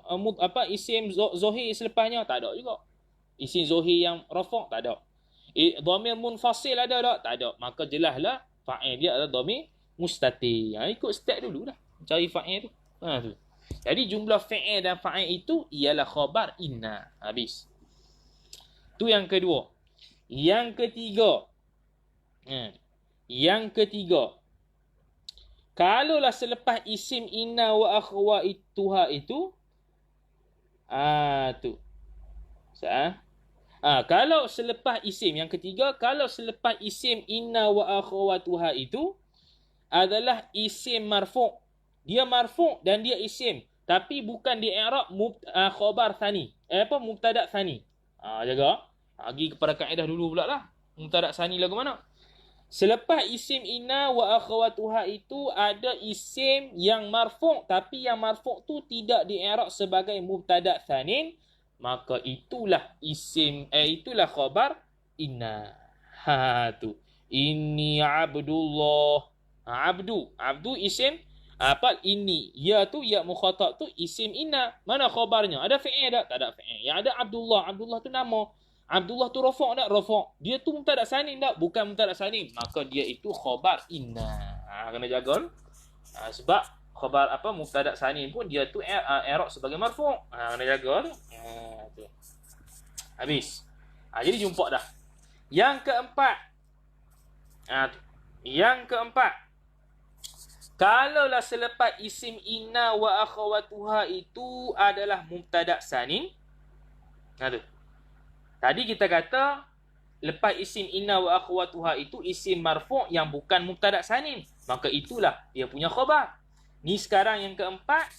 isim zahir selepasnya? Tak ada juga. Isim zahir yang rafa' tak ada. Dhamir munfasil ada tak? Tak ada. Maka jelaslah fa'il dia adalah dhamir mustatir. Ikut step dululah cari fa'il tu. Tu. Jadi jumlah fi'il dan fa'il itu ialah khabar inna. Habis. Tu yang kedua. Yang ketiga. Kalaulah selepas isim inna wa akhwatuha itu tu. Kalau selepas isim yang ketiga, kalau selepas isim inna wa akhwatuha itu adalah isim marfu'. Dia marfu' dan dia isim, tapi bukan di i'rab khabar thani. Mubtada' thani. Jaga. Pergi kepada kaedah dulu pula lah. Mubtada' thani lagu mana? Selepas isim inna wa akhwatuha itu ada isim yang marfu', tapi yang marfu' tu tidak di i'rab sebagai mubtada' tsanin, maka itulah isim itulah khabar inna. Tu. Inni abdullah. Abdu isim ini ya tu ya mukhatab tu isim inna. Mana khabarnya? Ada fi'il tak? Tak ada fi'il. Yang ada Abdullah. Abdullah tu nama. Abdullah tu rafa' tak? Rafa'. Dia tu mubtada' sanin tak? Bukan mubtada' sanin. Maka dia itu khabar inna. Kena jaga. Sebab khabar mubtada' sanin pun dia tu i'rab sebagai marfu'. Kena jaga. Tu. Habis. Jadi jumpa dah. Yang keempat. Kalaulah selepas isim inna wa akhwatuha itu adalah mubtada' sanin. Tu. Tadi kita kata lepas isim inna wa akhwatuha itu isim marfu' yang bukan mubtada' sanin. Maka itulah dia punya khabar. Ni sekarang yang keempat.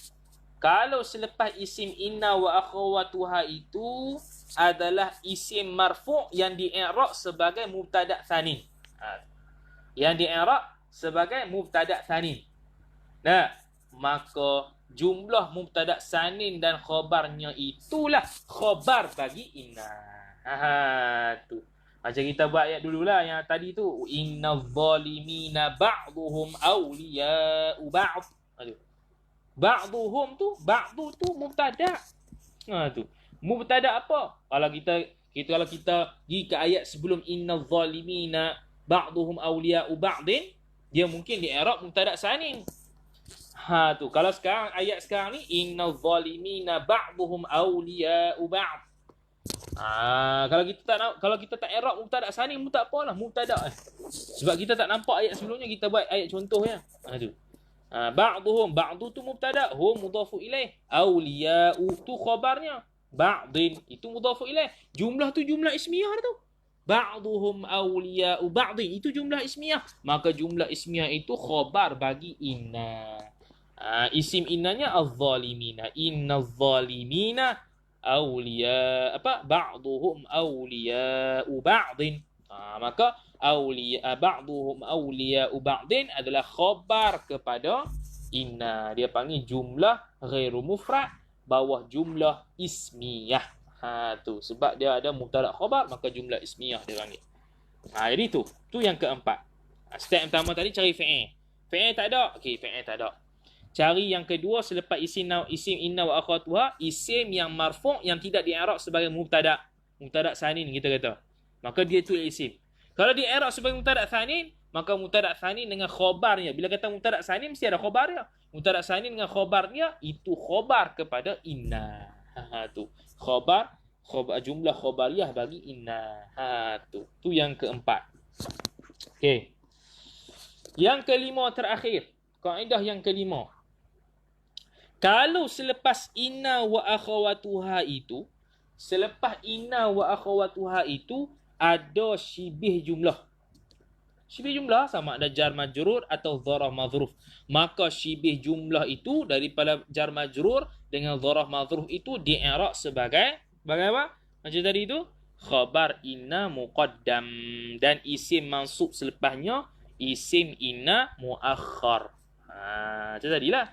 Kalau selepas isim inna wa akhwatuha itu adalah isim marfu' yang di-i'rab sebagai mubtada' sanin. Yang di-i'rab sebagai mubtada' sanin. Maka jumlah mubtada' sanin dan khabarnya itulah khabar bagi inna. Tu. Macam kita buat ayat dululah yang tadi tu. Innal zalimina ba'duhum awliya'u ba'd. Ba'duhum tu, ba'du tu mubtada'. Tu. Mubtada' apa? Kalau kita pergi ke ayat sebelum innal zalimina ba'duhum awliya'u ba'din, dia mungkin di i'rab mubtada' sanin. Tu. Kalau sekarang ayat sekarang ni innal zalimina ba'duhum awliya'u ba'd. Kalau kita tak i'rab mubtada' sanin pun tak apalah, mubtada'. Sebab kita tak nampak ayat sebelumnya, kita buat ayat contohnya. Tu. Ba'duhum, ba'du tu mubtada', hum mudhafu ilaih, awliya'u tu khabarnya, ba'din itu mudhafu ilaih. Jumlah tu jumlah ismiyah tu. Ba'duhum awliya'u ba'din itu jumlah ismiyah. Maka jumlah ismiyah itu khabar bagi inna. Isim innanya az-zalimina. Innaz-zalimina awliya ba'duhum awliya'u ba'din. Maka ba'duhum awliya'u ba'din adalah khabar kepada inna. Dia panggil jumlah ghairu mufrad bawah jumlah ismiyah. Tu sebab dia ada mubtada' khabar, maka jumlah ismiyah dia panggil. Jadi tu yang keempat. Step yang pertama tadi cari fi'il. Fi'il tak ada. Okey, fi'il tak ada. Cari yang kedua selepas isim inna wa akhwatuha, isim yang marfu' yang tidak di-i'rab sebagai mubtada'. Mubtada' sanin kita kata. Maka dia tu isim. Kalau di-i'rab sebagai mubtada' sanin, maka mubtada' sanin dengan khabarnya. Bila kata mubtada' sanin mesti ada khabarnya. Mubtada' sanin dengan khabarnya itu khabar kepada inna. Tu. Khabar jumlah khabariyah bagi inna. Tu yang keempat. Okey. Yang kelima terakhir. Kaedah yang kelima. Kalau selepas inna wa akhwatuha itu, ada syibih jumlah. Syibih jumlah sama ada jar majrur atau dharaf madhruf. Maka syibih jumlah itu daripada jar majrur dengan dharaf madhruf itu di-i'rab sebagai apa? Macam tadi itu, khabar inna muqaddam dan isim mansub selepasnya isim inna muakhar. Macam tadilah.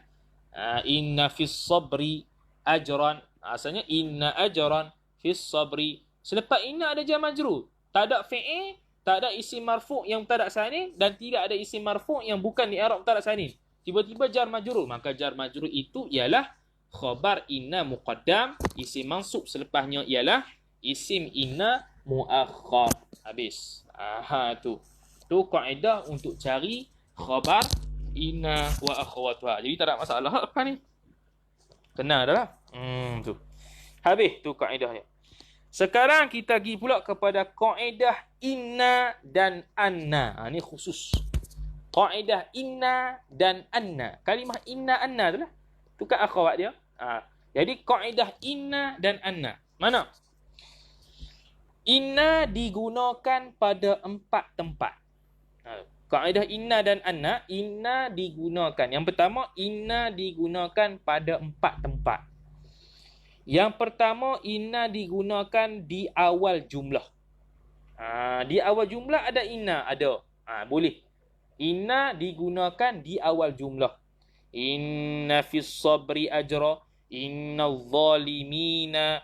Inna fis sabri ajran. Asalnya inna ajran fis sabri. Selepas inna ada jar majrur. Tak ada fi'il, tak ada isim marfu' yang mubtada' sanin dan tidak ada isim marfu' yang bukan di i'rab mubtada' sanin. Tiba-tiba jar majrur, maka jar majrur itu ialah khabar inna muqaddam, isim mansub selepasnya ialah isim inna muakhar. Habis. Tu. Tu kaedah untuk cari khabar inna wa akhawatuha. Jadi tak ada masalah apa ni. Kena dah lah. Tu. Habis tu kaedahnya. Sekarang kita pergi pula kepada kaedah inna dan anna. Ni khusus. Kaedah inna dan anna. Kalimah inna anna tu lah. Tu kan akhawat dia. Jadi kaedah inna dan anna. Mana? Inna digunakan pada 4 tempat. Kaedah inna dan anna, inna digunakan. Yang pertama, inna digunakan pada 4 tempat. Yang pertama, inna digunakan di awal jumlah. Di awal jumlah ada inna, ada. Boleh. Inna digunakan di awal jumlah. Inna fis sabri ajra, inna zalimina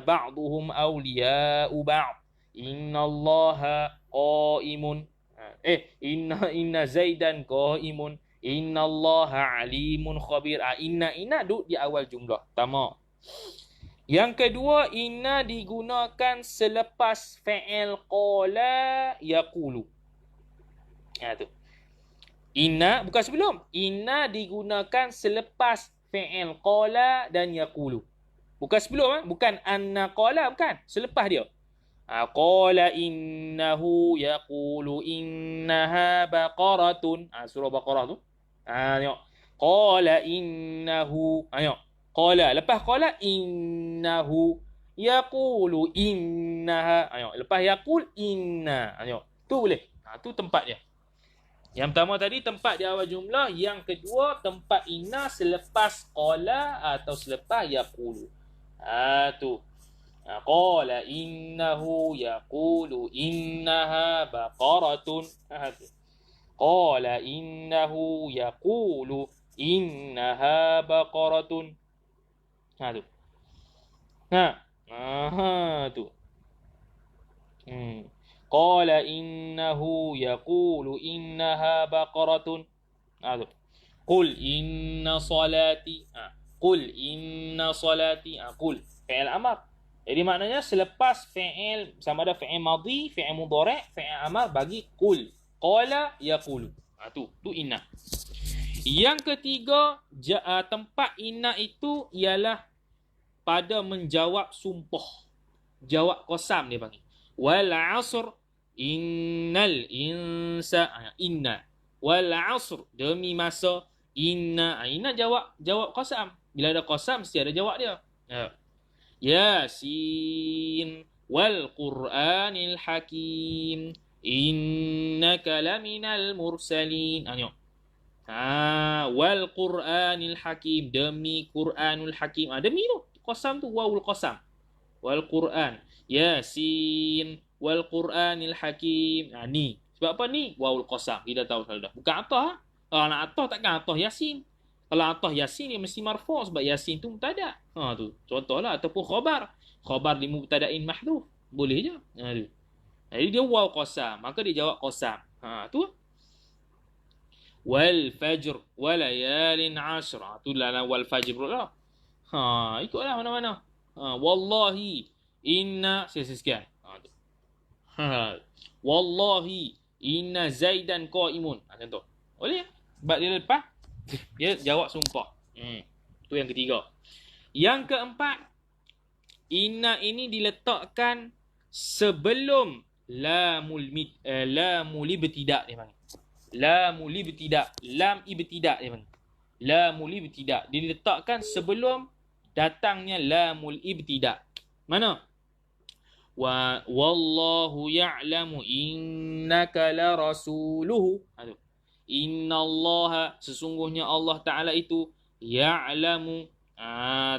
ba'duhum awliya'u ba'd. Inna allaha qaimun. Inna zaidan qaimun. Inna allaha alimun khabir. Inna duduk di awal jumlah. Pertama. Yang kedua, inna digunakan selepas fi'il qala yaqulu. Tu. Inna bukan sebelum. Inna digunakan selepas fi'il qala dan yaqulu. Bukan sebelum, bukan anna qala, bukan. Selepas dia. Qala innahu yaqulu innaha baqaratun. Surah Baqarah tu. Tengok. Qala innahu. Tengok. Qala. Lepas qala innahu yaqulu innaha. Lepas yaqul inna. Tu boleh. Tu tempat dia. Yang pertama tadi tempat di awal jumlah. Yang kedua tempat inna selepas qala atau selepas yaqulu. Tu. Qala innahu yaqulu innaha baqaratun. Tu. Qala innahu yaqulu innaha baqaratun. Tu. Tu. Qala innahu yaqulu innaha baqaratun. Tu. Qul inna salati. Qul inna salati. Qul. Fi'il amar. Jadi maknanya selepas fi'il, sama ada fi'il madhi, fi'il mudhari', fi'il amar, bagi qul. Qala yaqulu. Tu inna. Yang ketiga, tempat inna itu ialah pada menjawab sumpah. Jawab qasam dia panggil. Wal 'asr innal inna. Wal 'asr demi masa inna. Inna jawab qasam. Bila ada qasam mesti ada jawab dia. Yasin wal Qur'anil Hakim innaka laminal mursalin. Wal Qur'anil Hakim, demi Qur'anul Hakim. Demi tu. Qasam tu wawul qasam. Wal Qur'an. Yasin wal Qur'anil Hakim. Ni. Sebab apa ni? Wawul qasam. Kita tahu dah. Bukan atah. Kalau nak atah takkan atah Yasin. Kalau atah Yasin dia mesti marfu' sebab Yasin tu mubtada'. Tu. Contohlah ataupun khabar. Khabar li mubtada'in mahdhuf. Boleh je. Tu. Jadi dia waw qasam, maka dia jawab qasam. Tu. Wal fajr wa layalin 'ashr. Tu lah wal fajr lah. Ikutlah mana-mana. Wallahi inna sekian. Tu. Wallahi inna zaidan qaimun. Contoh. Boleh? Sebab dia lepas dia jawab sumpah. Tu yang ketiga. Yang keempat, inna ini diletakkan sebelum lamul ibtida' dia panggil. Lamul ibtida', lam ibtida' dia panggil. Lamul ibtida' diletakkan sebelum datangnya lamul ibtida'. Mana? Wallahu ya'lamu innaka la rasuluhu. Innallaha, sesungguhnya Allah Ta'ala itu ya'lamu,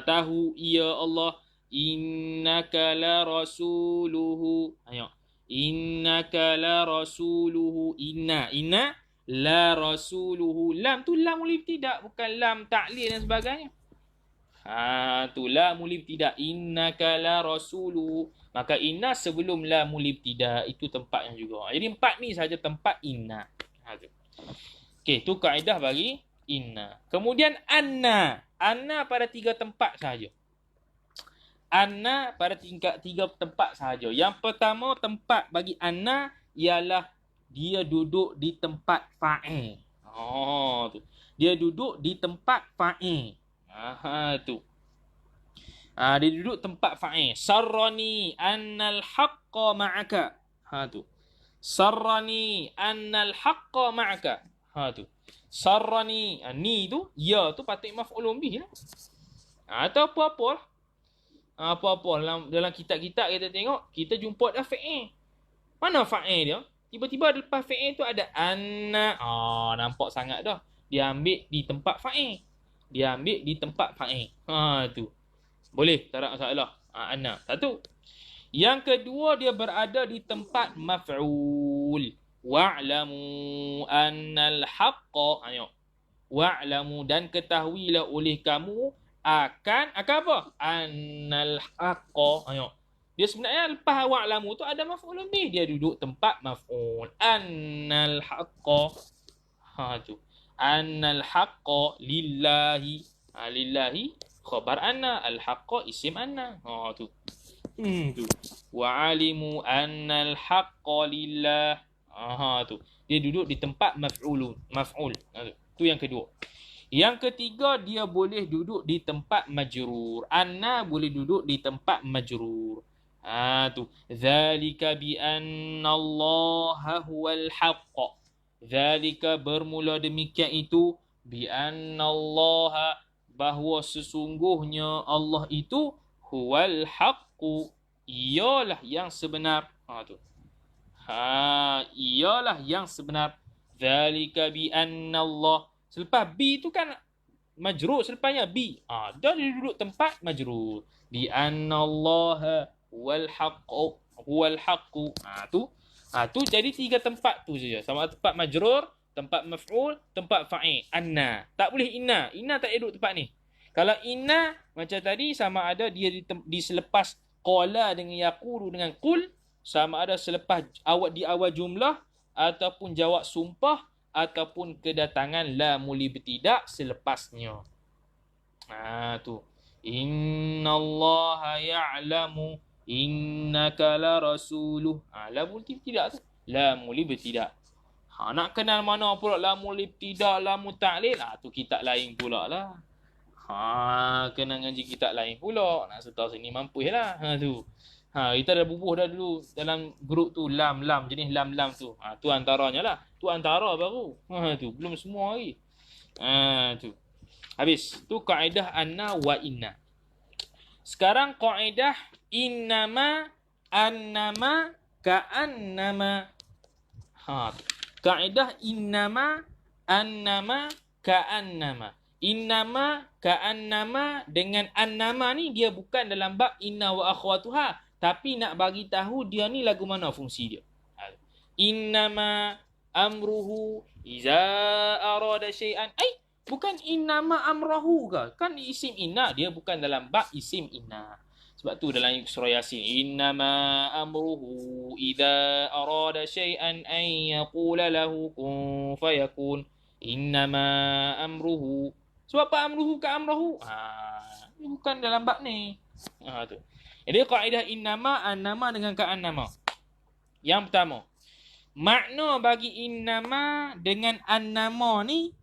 tahu ia Allah, Innaka la rasuluhu. Ayo. Innaka la rasuluhu. Inna la rasuluhu. Lam tu lam mulib tidak, bukan lam ta'lil dan sebagainya. Tu la mulib tidak. Innaka la rasuluhu. Maka inna sebelum la mulib tidak, itu tempat yang juga. Jadi 4 ni saja tempat inna. Okey, tu kaedah bagi inna. Kemudian anna. Anna pada 3 tempat saja. Anna pada 3 tempat sahaja. Yang pertama tempat bagi anna ialah dia duduk di tempat fa'il. Tu. Dia duduk di tempat fa'il. Tu. Dia duduk tempat fa'il. Sarrani annal haqqa ma'aka. Tu. Sarrani annal haqqa ma'aka. Tu. Sarrani. Ni tu, ya tu patut maf'ulun bih lah. Atau apa-apa lah. Apa-apa dalam kitab-kitab kita tengok, kita jumpa dah fa'il. Mana fa'il dia? Tiba-tiba lepas fa'il tu ada anna. Nampak sangat dah. Dia ambil di tempat fa'il. Dia ambil di tempat fa'il. Tu. Boleh, tak ada masalah. Anna. Satu. Yang kedua, dia berada di tempat maf'ul. Wa'lamu annal haqqa. Wa'lamu, dan ketahuilah oleh kamu akan apa? Annal haqqa. Dia sebenarnya lepas wa'lamu tu ada maf'ul bih. Dia duduk tempat maf'ul. Annal haqqa. Tu. Annal haqqa lillahi. Lillahi khabar anna. Al haqqa isim anna. Tu. Tu. Wa'alimu annal haqqa lillah. Tu. Dia duduk di tempat maf'ulun. Maf'ul. Tu yang kedua. Yang ketiga, dia boleh duduk di tempat majrur. Anna boleh duduk di tempat majrur. Tu. Zalika bi anna Allah huwal haqq. Zalika bermula demikian itu. Bi anna Allah, bahawa sesungguhnya Allah itu huwal haqq. Ialah yang sebenar. Tu. Ialah yang sebenar. Zalika bi anna Allah. Selepas bi tu kan majrur, selepasnya bi. Dia duduk tempat majrur. Bi anna Allah wal haqq. Huwal haqq. Tu. Tu jadi 3 tempat tu saja. Sama tempat majrur, tempat maf'ul, tempat fa'il. Anna. Tak boleh inna. Inna tak duduk tempat ni. Kalau inna macam tadi, sama ada dia di selepas qala dengan yaqulu dengan qul, sama ada selepas di awal jumlah ataupun jawab sumpah ataupun kedatangan la muli bertidak selepasnya. Tu. Innallaha ya'lamu innaka la rasuluh. La muli bertidak tu. La muli bertidak. Nak kenal mana pula la muli bertidak, la muta'lil. Tu kitab lain pula lah. Kena ngaji kitab lain pula. Nak serta sini mampulah. Tu. Kita dah bubuh dah dulu dalam grup tu lam jenis lam tu. Tu antaranya lah. Tu antara baru. Tu belum semua lagi. Tu. Habis. Tu kaedah anna wa inna. Sekarang kaedah innama, annama, ka'annama. Kaedah innama, annama, ka'annama. Innama, ka'annama dengan annama ni dia bukan dalam bab inna wa akhwatuha. Tapi nak bagi tahu dia ni lagu mana fungsi dia. Innama amruhu iza arada syai'an. Bukan innama amrahu ke? Kan isim inna, dia bukan dalam bab isim inna. Sebab tu dalam surah Yasin, innama amruhu iza arada syai'an an yaqula lahu kun fayakun. Innama amruhu. Sebab apa amruhu ka amrahu? Dia bukan dalam bab ni. Tu. Jadi kaedah innama, annama dengan ka'annama. Yang pertama, makna bagi innama dengan annama ni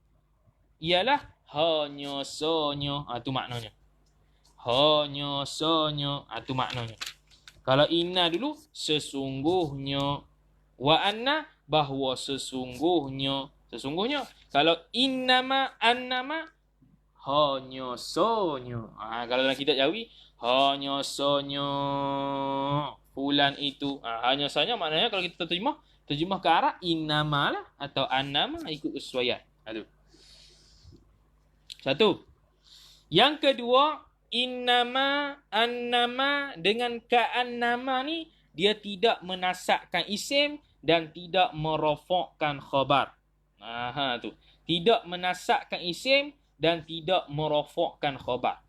ialah hanya sonyo. Tu maknanya. Hanya sonyo. Tu maknanya. Kalau inna dulu, sesungguhnya. Wa anna, bahawa sesungguhnya. Sesungguhnya. Kalau innama, annama, hanya sonyo. Kalau dalam kitab Jawi, hanya sonyo fulan itu. Hanya sonyo maknanya kalau kita terjemah ke Arab, innama lah atau annama, ikut kesesuaian. Satu. Yang kedua, innama, annama dengan ka'annama ni dia tidak menasakkan isim dan tidak merofakkan khabar. Tu. Tidak menasakkan isim dan tidak merofakkan khabar.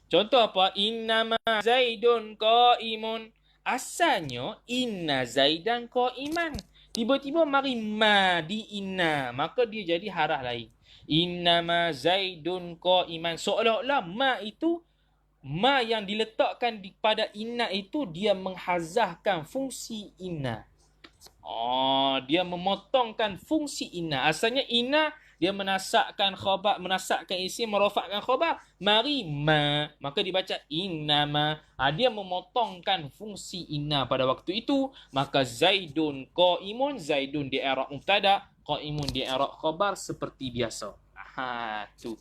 Contoh apa? Innama Zaidun qa'imun. Asalnya inna Zaidan qa'iman. Tiba-tiba mari ma di inna, maka dia jadi harah lain. Innama Zaidun qa'iman. Seolah-olah ma itu, ma yang diletakkan pada inna itu dia menghazahkan fungsi inna. Dia memotongkan fungsi inna. Asalnya inna dia menasakkan khabar, menasakkan isim, merofakkan khabar. Mari ma, maka dibaca innama. Dia memotongkan fungsi inna pada waktu itu. Maka Zaidun qaimun, Zaidun di i'rab mubtada, qaimun di i'rab khabar seperti biasa. Tu.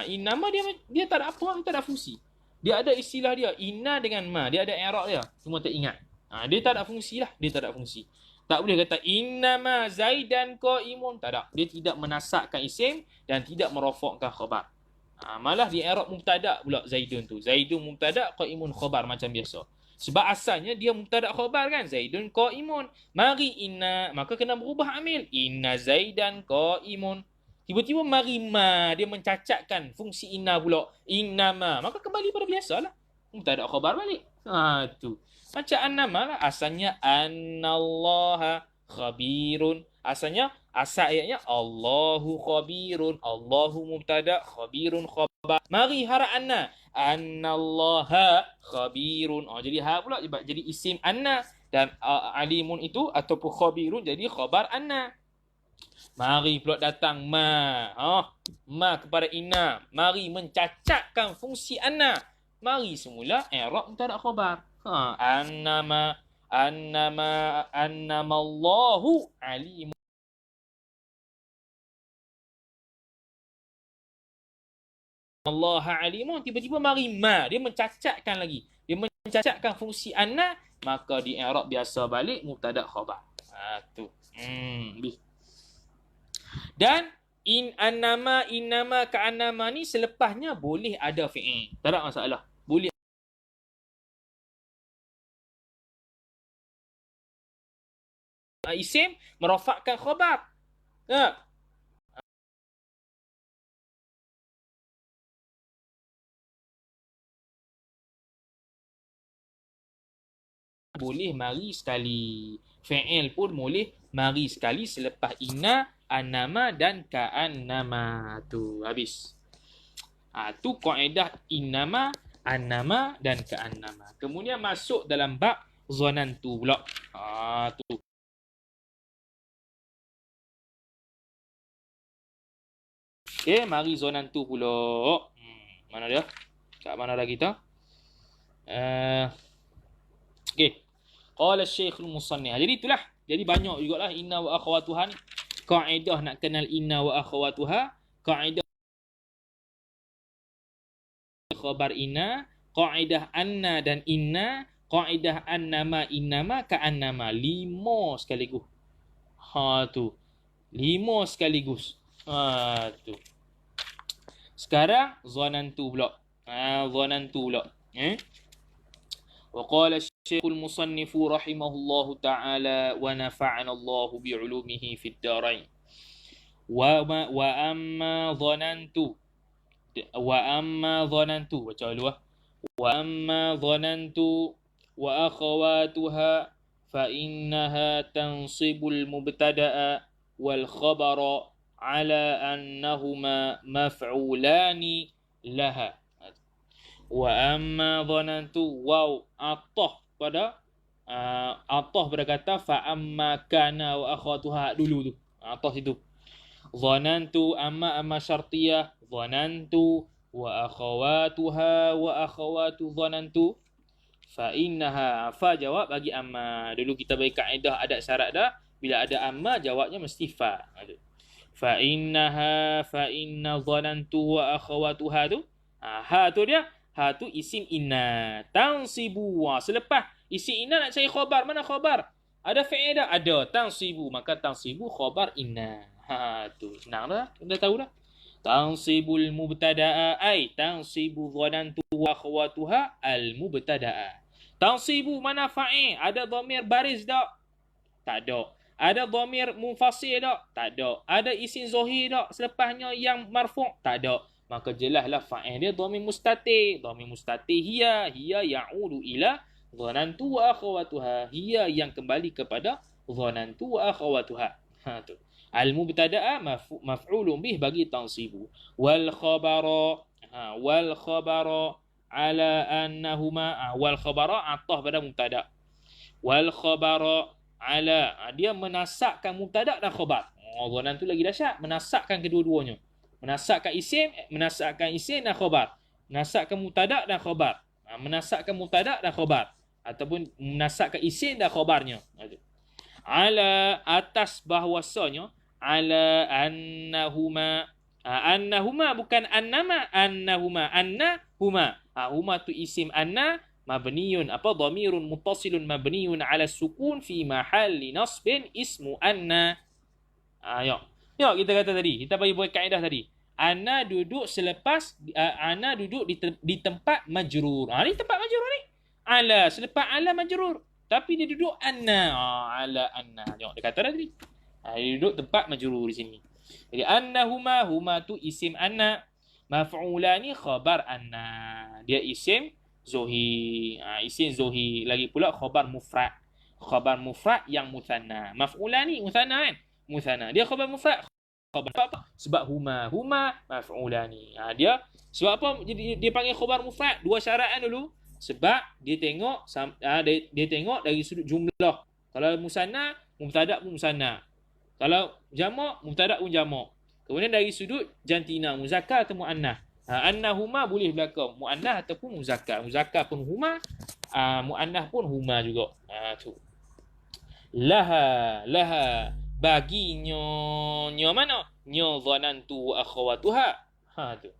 Innama dia tak ada apa, dia tak ada fungsi. Dia ada istilah dia, inna dengan ma. Dia ada i'rab dia, cuma tak ingat. Dia tak ada fungsi lah, dia tak ada fungsi. Tak boleh kata innama Zaidan qaimun. Tak ada. Dia tidak menasakkan isim dan tidak merofakkan khabar. Malah di i'rab mubtada pula Zaidun tu. Zaidun mubtada, qaimun khabar macam biasa. Sebab asalnya dia mubtada khabar kan. Zaidun qaimun. Mari inna, maka kena berubah amil. Inna Zaidan qaimun. Tiba-tiba mari ma, dia mencacatkan fungsi inna pula. Innama, maka kembali pada biasalah. Mubtada khabar balik. Tu. Macam annama lah. Asalnya annallaha khabirun. Asalnya, asal ayatnya Allahu khabirun. Allahu mubtada, khabirun khabar. Mari harap anna. Annallaha khabirun. Jadi ha pula jadi isim anna. Dan alimun itu ataupun khabirun jadi khabar anna. Mari pula datang ma. Ma kepada inna. Mari mencacatkan fungsi anna. Mari semula i'rab mubtada khabar. Annama Allahu alim. Allah alimun, tiba-tiba mari ma, dia mencacatkan lagi. Dia mencacatkan fungsi anna, maka di i'rab biasa balik mubtada khabar. Tu. Dan innama ka'annama ni selepasnya boleh ada fi'il. Tak ada masalah. Boleh isim merofakkan khabar. Boleh mari sekali. Fi'il pun boleh mari sekali selepas inna, annama dan ka'annama. Tu habis. Tu kaedah innama, annama dan ka'annama. Kemudian masuk dalam bab zanantu pula. Tu. Okey, mari zanantu pula. Mana dia? Kat mana dah kita? Okey. Qala Syekh al-Musannif. Jadi itulah. Jadi banyak jugalah inna wa akhawatuha ni. Kaedah nak kenal inna wa akhawatuha. Kaedah khabar inna. Kaedah anna dan inna. Kaedah annama innama ka'annama. 5 sekaligus. Tu. 5 sekaligus. Tu. Sekarang zanantu pula. Zanantu pula. وقال الشيخ المصنف رحمه الله تعالى ونفعنا الله بعلومه في الدارين وأما ظننت baca dulu وأما ظننت وأخواتها فإنها تنصب المبتدأ والخبر على أنهما مفعولان لها. Wa amma dhanantu waw atah pada atah pada kata fa amma kana wa akhwatuha dulu tu. Atah situ. Dhanantu amma syartiyah dhanantu wa akhawatuha wa akhawatu dhanantu fa innaha fa jawab bagi amma. Dulu kita bagi kaedah adat syarat dah. Bila ada amma jawabnya mesti fa. Fa inna dhanantu wa akhawatuha tu. Ha tu dia. Ha tu isim inna. Tansibu. Selepas isim inna nak cari khabar. Mana khabar? Ada fi'il dah? Ada. Tansibu. Maka tansibu khabar inna. Tu. Senang dah. Dah tahu dah. Tansibul mubtada'a ay. Tansibu dhanantu wa akhawatuha al-mubtada'a. Tansibu mana fa'il? Ada dhamir baris tak? Tak ada. Ada dhamir munfasil tak? Tak ada. Ada isim zahir tak selepasnya yang marfu'? Tak ada. Maka jelaslah fa'il dia dhamir mustatir. Dhamir mustatir hiya ya'udu ila dhanantu wa akhawatuha. Hiya yang kembali kepada dhanantu wa akhawatuha. Tu. Al-mubtada'a maf'ulun bih bagi tansibu. Wal khabara ala annahuma wal khabara atah pada mubtada. Wal khabara ala dia menasakkan mubtada dan khabar. Dhanan tu lagi dahsyat, menasakkan kedua-duanya. Menasakkan isim dan khabar. Menasakkan mubtada dan khabar. Menasakkan mubtada dan khabar ataupun menasakkan isim dan khabarnya. Ala atas bahwasanya ala annahuma annahuma bukan annama annahuma annahuma huma tu isim anna mabniun dhamirun muttasilun mabniun ala sukun fi mahalli nasbin ismu anna. Yuk kita kata tadi, kita bagi buat kaedah tadi. Anna duduk selepas anna duduk di tempat majrur. Ni tempat majrur ni. Ala selepas ala majrur. Tapi dia duduk anna. Ala anna. Tengok dia kata tadi. Dia duduk tempat majrur di sini. Jadi annahuma huma tu isim anna, maf'ulani khabar anna. Dia isim zuhi. Isim zuhi lagi pula khabar mufrad. Khabar mufrad yang muthanna. Maf'ulani muthanna kan? Muthanna. Dia khabar mufrad. Khabar apa? Sebab huma maf'ulani. Dia sebab apa dia panggil khabar mufrad? Dua syarat dulu. Sebab dia tengok dia tengok dari sudut jumlah. Kalau musanna, mubtada pun musanna. Kalau jamak, mubtada pun jamak. Kemudian dari sudut jantina, muzakkar atau muannah. Annahuma boleh belakang muannah ataupun muzakkar. Muzakkar pun huma, muannah pun huma juga. Tu. Laha baginyo mana? Nyo dhanantu wa akhawatuha. Tu.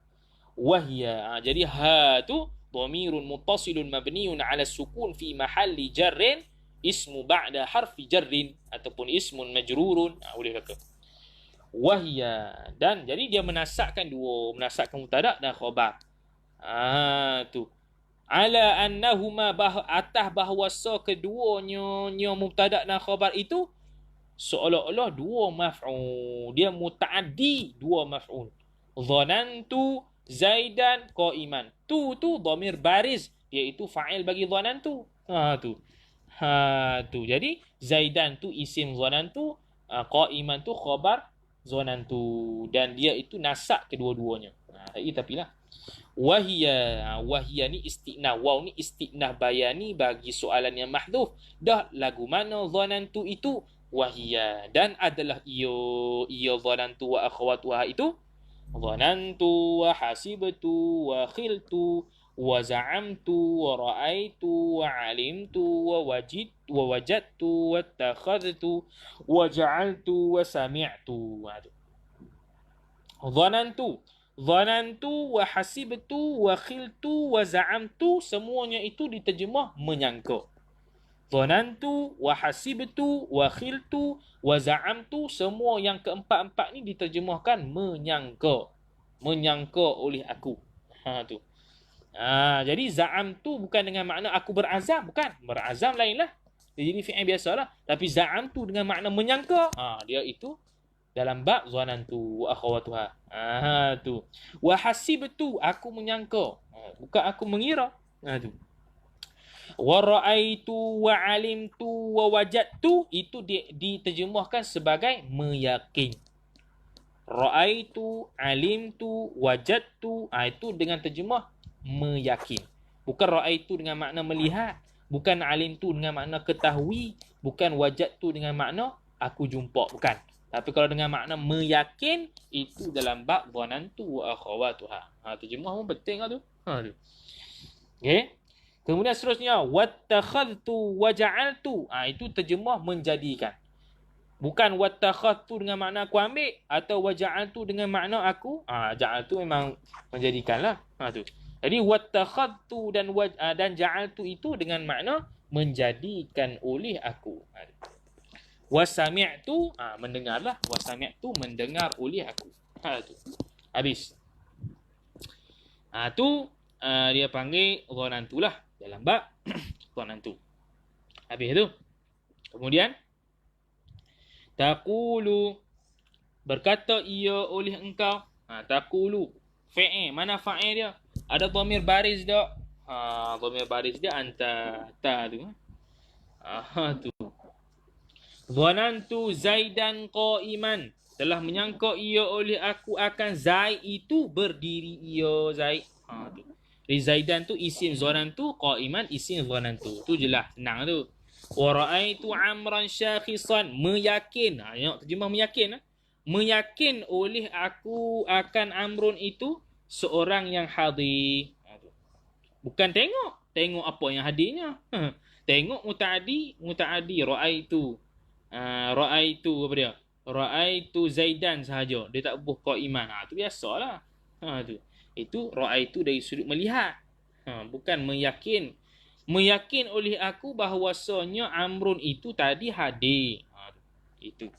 Wahya. Jadi ha tu dhamirun muttasilun mabniun ala sukun fi mahalli jarrin ismu ba'da harfi jarrin ataupun ismun majrurun. Boleh kata. Wahya. Dan jadi dia menasakkan dua, menasakkan mubtada dan khabar. Tu. Ala annahuma atas bahawasa keduanya mubtada dan khabar itu seolah-olah dua maf'ul. Dia mutaaddi dua maf'ul. Dhanantu Zaidan qa'iman. Tu dhamir baris, iaitu fa'il bagi dhanantu. Tu. Jadi Zaidan tu isim dhanantu, qa'iman tu khabar dhanantu, dan dia itu nasak kedua-duanya. Tapi lah. Wahia ni istinah. Waw ni istinah bayani bagi soalan yang mahdhuf. Dah lagu mana dhanantu itu? Wahia. Dan adalah ia dhanantu wa akhawatuha itu. Dhanantu wa hasibtu wa khiltu wa za'amtu wa ra'aitu wa alimtu wa wajadtu wa takhadtu wa ja'altu wa sami'tu. Dhanantu wa hasibtu wa khiltu wa za'amtu, semuanya itu diterjemah menyangka. Dhanantu wa hasibtu wa khiltu wa za'amtu, semua yang keempat-empat ni diterjemahkan menyangka. Menyangka oleh aku. Tu. Jadi za'amtu bukan dengan makna aku berazam, bukan. Berazam lainlah. Dia jadi fi'il biasalah. Tapi za'amtu dengan makna menyangka. Dia itu dalam bab dhanantu wa akhawatuha. Tu. Wa hasibtu, aku menyangka. Bukan aku mengira. Tu. Wa ra'aitu wa alimtu wa wajadtu, itu diterjemahkan sebagai meyakin. Ra'aitu, alimtu, wajadtu, itu dengan terjemah meyakin. Bukan ra'aitu dengan makna melihat, bukan alimtu dengan makna ketahui, bukan wajadtu dengan makna aku jumpa, bukan. Tapi kalau dengan makna meyakin, itu dalam bab dhanantu wa akhawatuha. Terjemah pun penting lah tu. Okay. Kemudian seterusnya wattakhadtu wa ja'altu. Itu terjemah menjadikan. Bukan wattakhadtu dengan makna aku ambil atau wa ja'altu dengan makna aku. Ja'altu memang menjadikanlah. Tu. Jadi wattakhadtu dan ja'altu itu dengan makna menjadikan oleh aku. Wa sami'tu mendengarlah. Wa sami'tu mendengar oleh aku. Tu. Habis. Tu dia panggil dhanantu lah dalam bab dhanantu. Habis tu. Kemudian taqulu, berkata ia oleh engkau. Taqulu fa'il, mana fa'il dia? Ada dhamir baris tak? Dhamir baris dia anta, ta tu. Tu. Dhanantu Zaidan qa'iman, telah menyangka ia oleh aku akan Zaid itu berdiri ia Zaid. Tu. Jadi Zaidan tu isim dhanantu, qa'iman isim dhanantu. Tu jelas, senang tu. Wa ra'aitu Amran syakhisan, meyakin. Tengok terjemah meyakin. Meyakin oleh aku akan Amrun itu seorang yang hadir. Bukan tengok apa yang hadirnya. Tengok mutaaddi ra'aitu. Ra'aitu apa dia? Ra'aitu Zaidan sahaja. Dia tak buh qa'iman. Tu biasalah. Tu. Itu ra'aitu dari sudut melihat. Bukan meyakin. Meyakin oleh aku bahawasanya Amrun itu tadi hadir. Itu.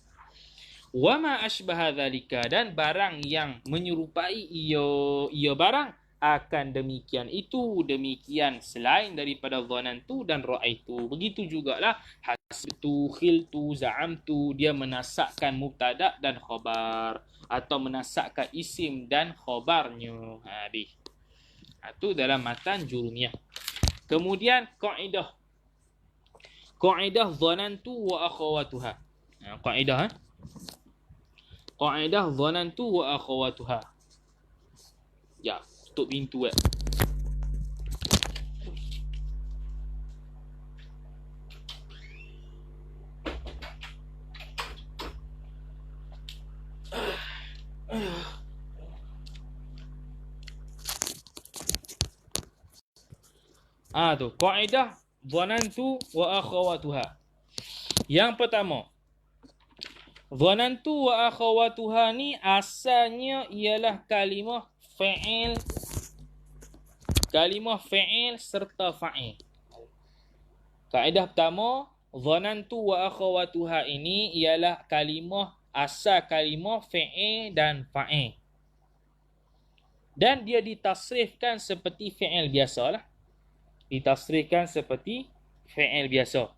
Wa ma asbaha dzalika, dan barang yang menyerupai ia barang akan demikian itu, demikian selain daripada dhanantu dan ra'aitu. Begitu jugalah hasibtu, khiltu, za'amtu, dia menasakkan mubtada dan khabar atau menasakkan isim dan khabarnya. Habis. Itu dalam matan Jurumiyah. Kemudian kaedah dhanantu wa akhawatuha. Kaedah dhanantu wa akhawatuha. Ya, tutup pintu tu kaedah dhanantu wa akhawatuha. Yang pertama, dhanantu wa akhawatuha ni asalnya ialah kalimah fi'il serta fa'il. Kaedah pertama, dhanantu wa akhawatuha ini ialah asal kalimah fi'il dan fa'il. Dan dia ditasrifkan seperti fi'il biasalah. Ditasrifkan seperti fi'il biasa.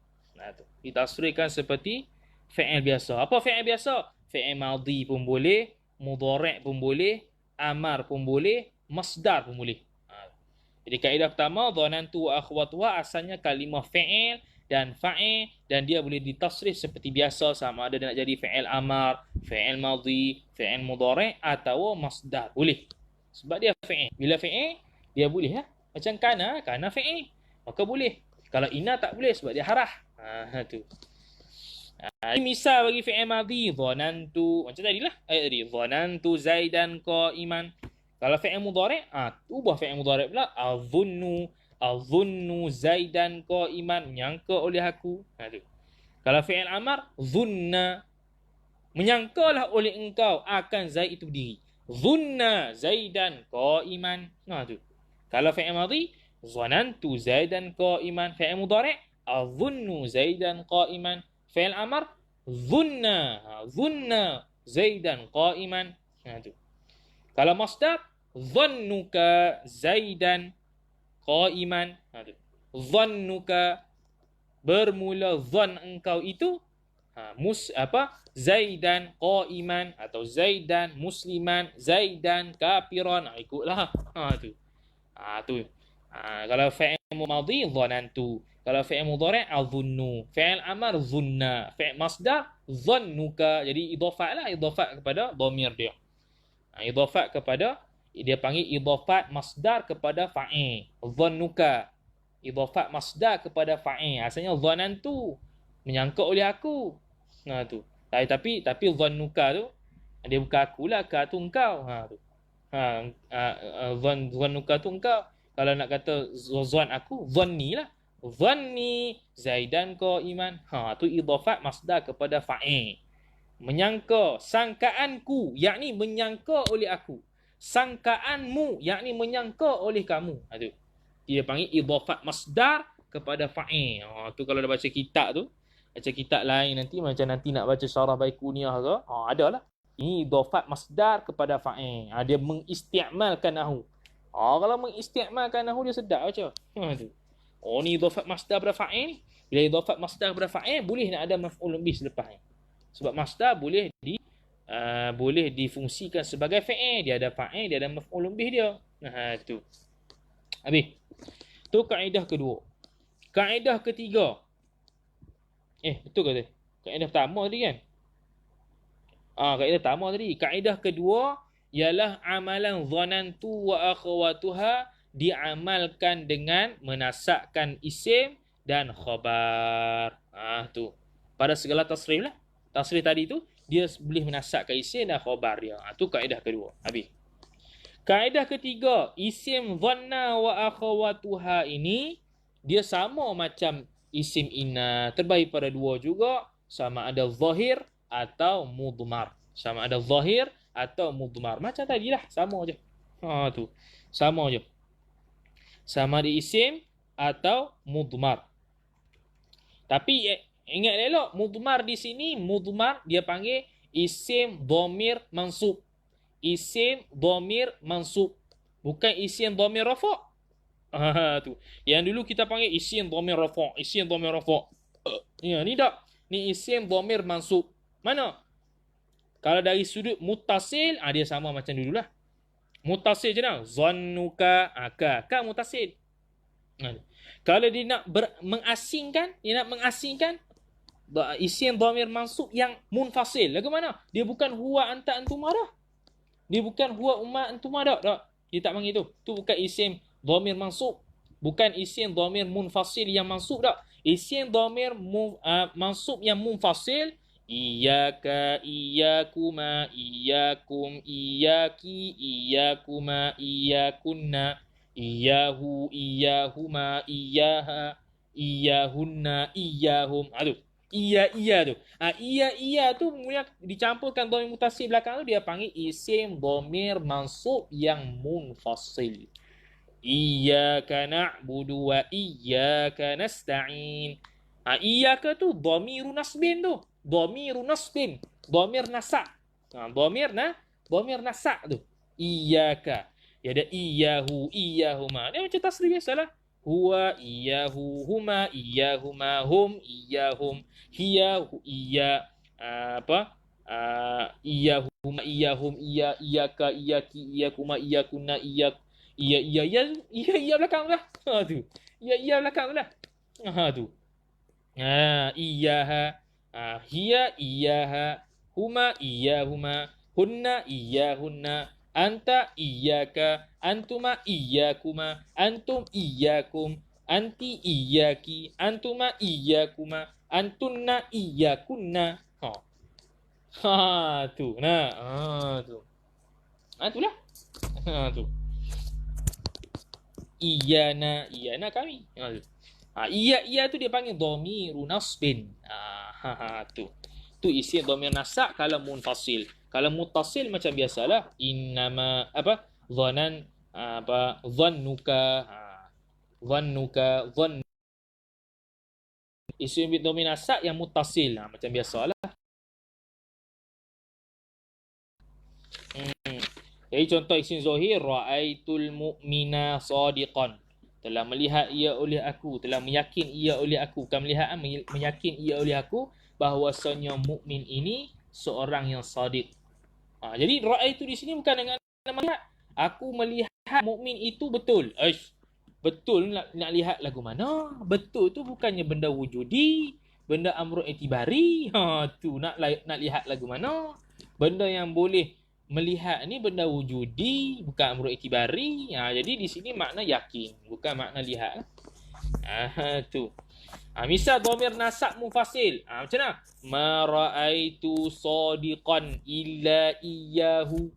Ditasrifkan seperti fi'il biasa. Apa fi'il biasa? Fi'il madhi pun boleh, mudhari' pun boleh, amar pun boleh, masdar pun boleh. Jadi kaedah pertama, dhanantu wa akhwatuha asalnya kalimah fi'il dan fa'il, dan dia boleh ditasrif seperti biasa, sama ada dia nak jadi fi'il amar, fi'il madhi, fi'il mudhari' atau masdar. Boleh. Sebab dia fi'il. Bila fi'il, dia boleh lah. Macam kana fi'il. Maka boleh. Kalau ina tak boleh sebab dia harah. Tu. Ini misal bagi fi'il madhi, dhanantu, macam tadilah ayat tadi, dhanantu Zaidan qa'iman. Kalau fi'il mudhari', ubah fi'il mudhari' pula, azunnu Zaidan qa'iman, menyangka oleh aku. Tu. Kalau fi'il amar, zunna, menyangkalah oleh engkau akan Zaid itu berdiri. Zunna Zaidan qa'iman. Tu. Kalau fi'il madhi, dhanantu Zaidan qa'iman. Fi'il mudhari', azunnu Zaidan qa'iman. Fi'il amar, zunna Zaidan qa'iman. Tu. Kalau masdar, dhannuka Zaidan qa'iman. Tu. Dhannuka, bermula dhan engkau itu, Zaidan qa'iman atau Zaidan musliman, Zaidan kafiran. Ikutlah. Tu. Tu. Kalau fi'il madhi, dhanantu. Kalau fi'il mudhari' azunnu, fi'il amar zunna, fi'il masdar dhannuka. Jadi idhafat kepada dhamir dia. Idhafat kepada, dia panggil idhafat masdar kepada fa'il. Dhannuka. Idhafat masdar kepada fa'il. Asalnya dhanantu, menyangka oleh aku. Tu. Tapi dhannuka tu, dia bukan akulah, ka tu engkau. Tu. Dhannuka tu engkau. Kalau nak kata zan aku, dhanni lah. Dhanni Zaidan qa'iman. Tu idhafat masdar kepada fa'il. Menyangka, sangkaanku, yakni menyangka oleh aku. Sangkaanmu, yakni menyangka oleh kamu. Tu. Dia panggil idhafat masdar kepada fa'il. Tu kalau dah baca kitab tu, baca kitab lain nanti, macam nanti nak baca syarah Baiquniyah ke, adalah. Ini idhafat masdar kepada fa'il. Dia mengisti'malkan nahu. Kalau mengistiamalkan nahu dia sedap macam. Tu. Oh ni idhafat masdar pada fa'il ni. Bila idhafat masdar pada fa'il boleh nak ada maf'ul bih selepas ni. Sebab masdar boleh difungsikan sebagai fa'il, dia ada fa'il, dia ada maf'ul bih dia. Tu. Habis. Tu kaedah kedua. Kaedah ketiga. Betul ke tu? Kaedah pertama tadi kan? Kaedah pertama tadi. Kaedah kedua ialah amalan dhanantu wa akhawatuha diamalkan dengan menasakkan isim dan khabar. Tu. Pada segala tasrif lah. Tasrif tadi tu dia boleh menasakkan isim dan khabar dia. Tu kaedah kedua. Habis. Kaedah ketiga, isim dhanna wa akhawatuha ini dia sama macam isim inna, terbahagi pada dua juga, sama ada zahir atau mudmar. Sama ada zahir atau mudmar. Macam tadilah, sama je. Tu. Sama je. Sama ada isim atau mudmar. Tapi ingat elok, mudmar di sini, mudmar dia panggil isim dhamir mansub. Isim dhamir mansub. Bukan isim dhamir rafa'. Tu. Yang dulu kita panggil isim dhamir rafa'. Isim dhamir rafa'. Ni tak. Ni isim dhamir mansub. Mana? Kalau dari sudut mutasil, dia sama macam dululah. Mutasil je nak. Zannuka, ka mutasil. Kalau dia nak mengasingkan, isim dhamir mansub yang munfasil. Lagu mana? Dia bukan huwa anta antum dah. Dia bukan huwa umma antum tak. Dia tak panggil tu. Tu bukan isim dhamir mansub. Bukan isim dhamir munfasil yang mansub tak. Isim dhamir mansub yang munfasil. Iyyaka, iyyakuma, iyyakum, iyyaki, iyyakuma, iyyakunna, iyyahu, iyyahuma, iyyaha, iyyahunna, iyyahum. Tu. Iya tu. Iya tu mula dicampurkan dhamir mutasil belakang tu dia panggil isim dhamir mansub yang munfasil. Iyyaka na'budu wa iyyaka nasta'in. Iyyaka tu dhamiru nasbin tu. Dhamiru nasbin. Dhamir nasak. Dhamir nasak tu. Iyyaka. Dia ada iyyahu, iyyahuma. Dia macam tasrif biasalah. Huwa, iyyahu, huma, iyyahuma, hum, iyyahum, hiya, iya, iyyahuma, iyyahum, iyyaka, iyyaki, iyyakuma, iyyakunna, iya belakang lah. Tu. Iya belakang lah. Tu. Iyyaha, hiya, iyyaha, huma, iyyahuma, hunna, iyyahunna, anta iyyaka, antuma iyyakuma, antum iyyakum, anti iyyaki, antuma iyyakuma, antunna iyyakunna. Tu. Tu. Itulah. Tu. Iyana kami. Iya tu dia panggil dhamiru nasbin. Tu. Tu isi dhamir nasak kalau munfasil. Kalau mutasil macam biasalah innama dhannuka isim dhamir nasak yang mutasil macam biasalah. Jadi contoh isim zahir raaitul mu'mina shadiqan. Telah melihat ia oleh aku, telah meyakin ia oleh aku. Bukan melihat, meyakin ia oleh aku bahawasanya mukmin ini seorang yang sadiq. Jadi ra'aitu di sini bukan dengan melihat. Aku melihat mukmin itu betul. Betul nak lihat lagu mana? Betul tu bukannya benda wujudi, benda amru itibari. Tu nak lihat lagu mana? Benda yang boleh melihat ni benda wujudi, bukan amru itibari. Jadi di sini makna yakin, bukan makna lihat. Tu. Misal dhamir nasab munfasil. Macam mana? Ma ra'aitu sadiqan illa iyyahu.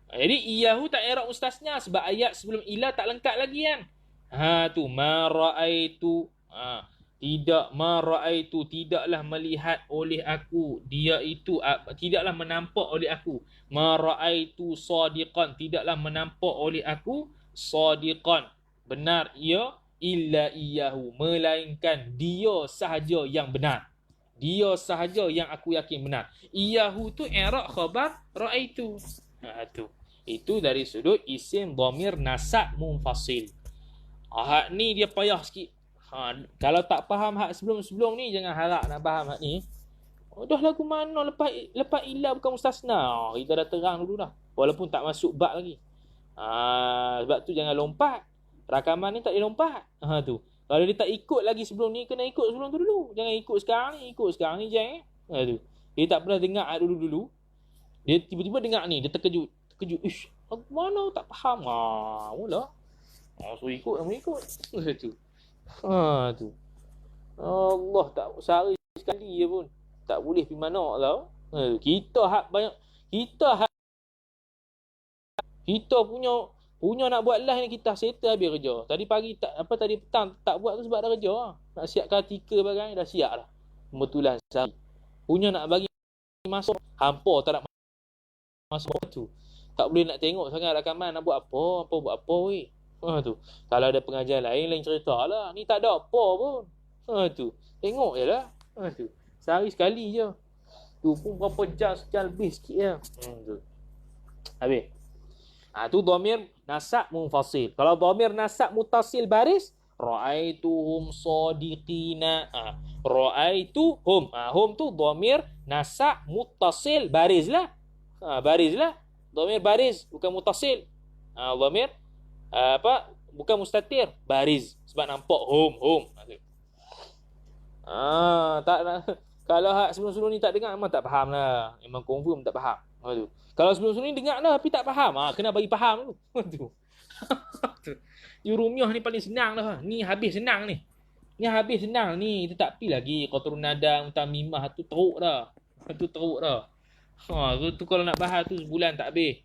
Jadi iyyahu tak i'rab mustasna sebab ayat sebelum illa tak lengkap lagi kan. Tu ma ra'aitu. Tidak ma ra'aitu, tidaklah melihat oleh aku. Dia itu tidaklah menampak oleh aku. Ma ra'aitu sadiqan, tidaklah menampak oleh aku sadiqan. Benar ia illa iyyahu, melainkan dia sahaja yang benar. Dia sahaja yang aku yakin benar. Iyyahu tu i'rab khabar ra'aitu. Tu. Itu dari sudut isim dhamir nasa' munfasil. Hak ni dia payah sikit. Kalau tak faham hak sebelum-sebelum ni, jangan harap nak faham hak ni. Dah lagu mana lepas ilah bukan mustasna. Kita dah terang dulu dah. Walaupun tak masuk bab lagi. Sebab tu jangan lompat. Rakaman ni tak boleh lompat. Tu. Kalau dia tak ikut lagi sebelum ni, kena ikut sebelum tu dulu. Jangan ikut sekarang ni. Ikut sekarang ni je. Tu. Dia tak pernah dengar dulu-dulu. Dia tiba-tiba dengar ni. Dia terkejut. Ish, mana tak faham. Mula. So ikut, nama ikut. Tu. Tu. Allah tak sehari sekali je pun. Tak boleh pergi mana tau. Kita hak banyak. Kita punya nak buat live ni, kita settle habis kerja. Tadi petang tak buat tu sebab dah kerja. Nak siapkan artikel bagai dah siap dah. Kebetulan sehari. Punya nak bagi masuk, hampa tak nak masuk tu. Tak boleh nak tengok sangat rakaman nak buat apa weh. Tu. Kalau ada pengajian lain cerita lah. Ni tak ada apa pun. Tu. Tengok je lah. Tu. Sehari sekali je. Tu pun berapa jam lebih sikit je. Tu. Habis. Tu dhamir nasa' munfasil. Kalau dhamir nasa' mutasil baris, ra'aituhum sadiqina. Ra'aituhum. Hum tu dhamir nasa' mutasil baris lah. Baris lah. Dhamir baris bukan mutasil. Dhamir bukan mustatir, baris. Sebab nampak hum. Tak nak. Kalau sebelum-sebelum ni tak dengar, memang tak faham lah. Memang confirm tak faham. Tu. Kalau sebelum-sebelum ni dengar lah tapi tak faham, kena bagi faham dulu. Tu. Jurumiyah ni paling senang lah. Ni habis senang ni. Ni kita tak pi lagi qatrun nada mutamimah tu teruk dah. Tu kalau nak bahas tu sebulan tak habis.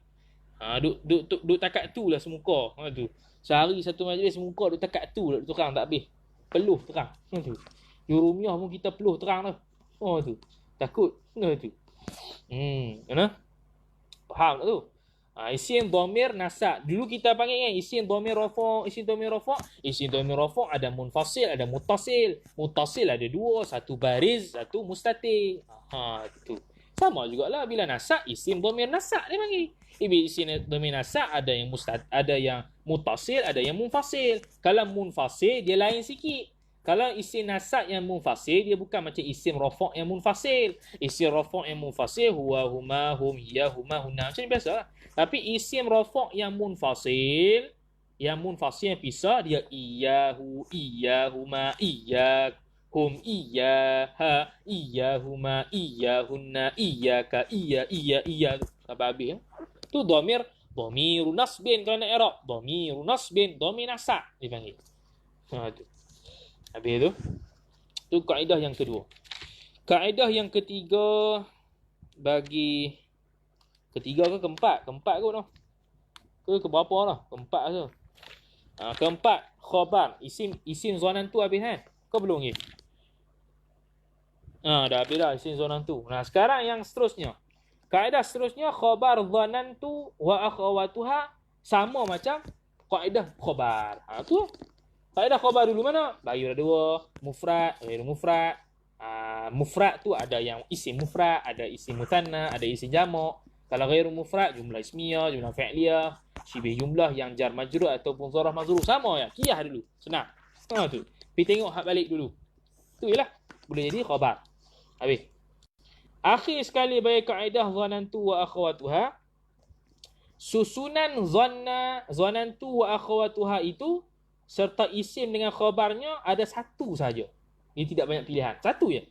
Duk takat tu lah semuka. Tu. Sehari satu majlis semuka duk takat tu lah terang tak habis. Peluh terang. Tu. Jurumiyah pun kita peluh terang dah. Tu. Takut. Tu. Kena? Faham tak tu? Isim dhamir nasa'. Dulu kita panggil kan isim dhamir rafa', isim dhamir rafa' ada munfasil, ada mutasil. Mutasil ada dua, satu baris, satu mustatir. Tu. Sama jugalah bila nasa' isim dhamir nasa' dia panggil. Isim dhamir nasa' ada yang mutasil, ada yang munfasil. Kalau munfasil dia lain sikit. Kalau isim nasa' yang munfasil, dia bukan macam isim rafa' yang munfasil. Isim rafa' yang munfasil, huwa, huma, hum, hiya, huma, hunna. Macam ni biasa lah. Tapi isim rafa' yang munfasil yang pisah, dia iyahu, iyahuma, iyahum, iyaha, iyahuma, iyahunna, iyaka, iya. Sampai habis. Tu dhamir nasbin kalau nak i'rab. Dhamir nasbin, dhamir nasa' dipanggil. Tu. Habis tu. Tu kaedah yang kedua. Kaedah yang ketiga bagi ketiga ke keempat? Keempat kot noh. Ke berapa lah? Keempat ke? Keempat, khabar. Isim zanantu habis kan? Kau belum lagi? Dah habis dah isim zanantu. Nah, sekarang yang seterusnya. Kaedah seterusnya khabar zanantu wa akhawatuha sama macam kaedah khabar. Tu. Kaedah khabar dulu mana? Bagi ada dua, mufrad, ghairu mufrad. Mufrad tu ada yang isim mufrad, ada isim mutsanna, ada isim jamak. Kalau ghairu mufrad, jumlah ismiyah, jumlah fi'liyah, syibih jumlah yang jar majrur ataupun zarah mazrur sama ya. Qiyah dulu. Senang. Tu. Pergi tengok hak balik dulu. Tu jelah. Boleh jadi khabar. Habis. Akhir sekali bagi kaedah zanantu wa akhawatuha. Susunan zanantu wa akhawatuha itu serta isim dengan khabarnya ada satu saja. Ini tidak banyak pilihan. Satu je.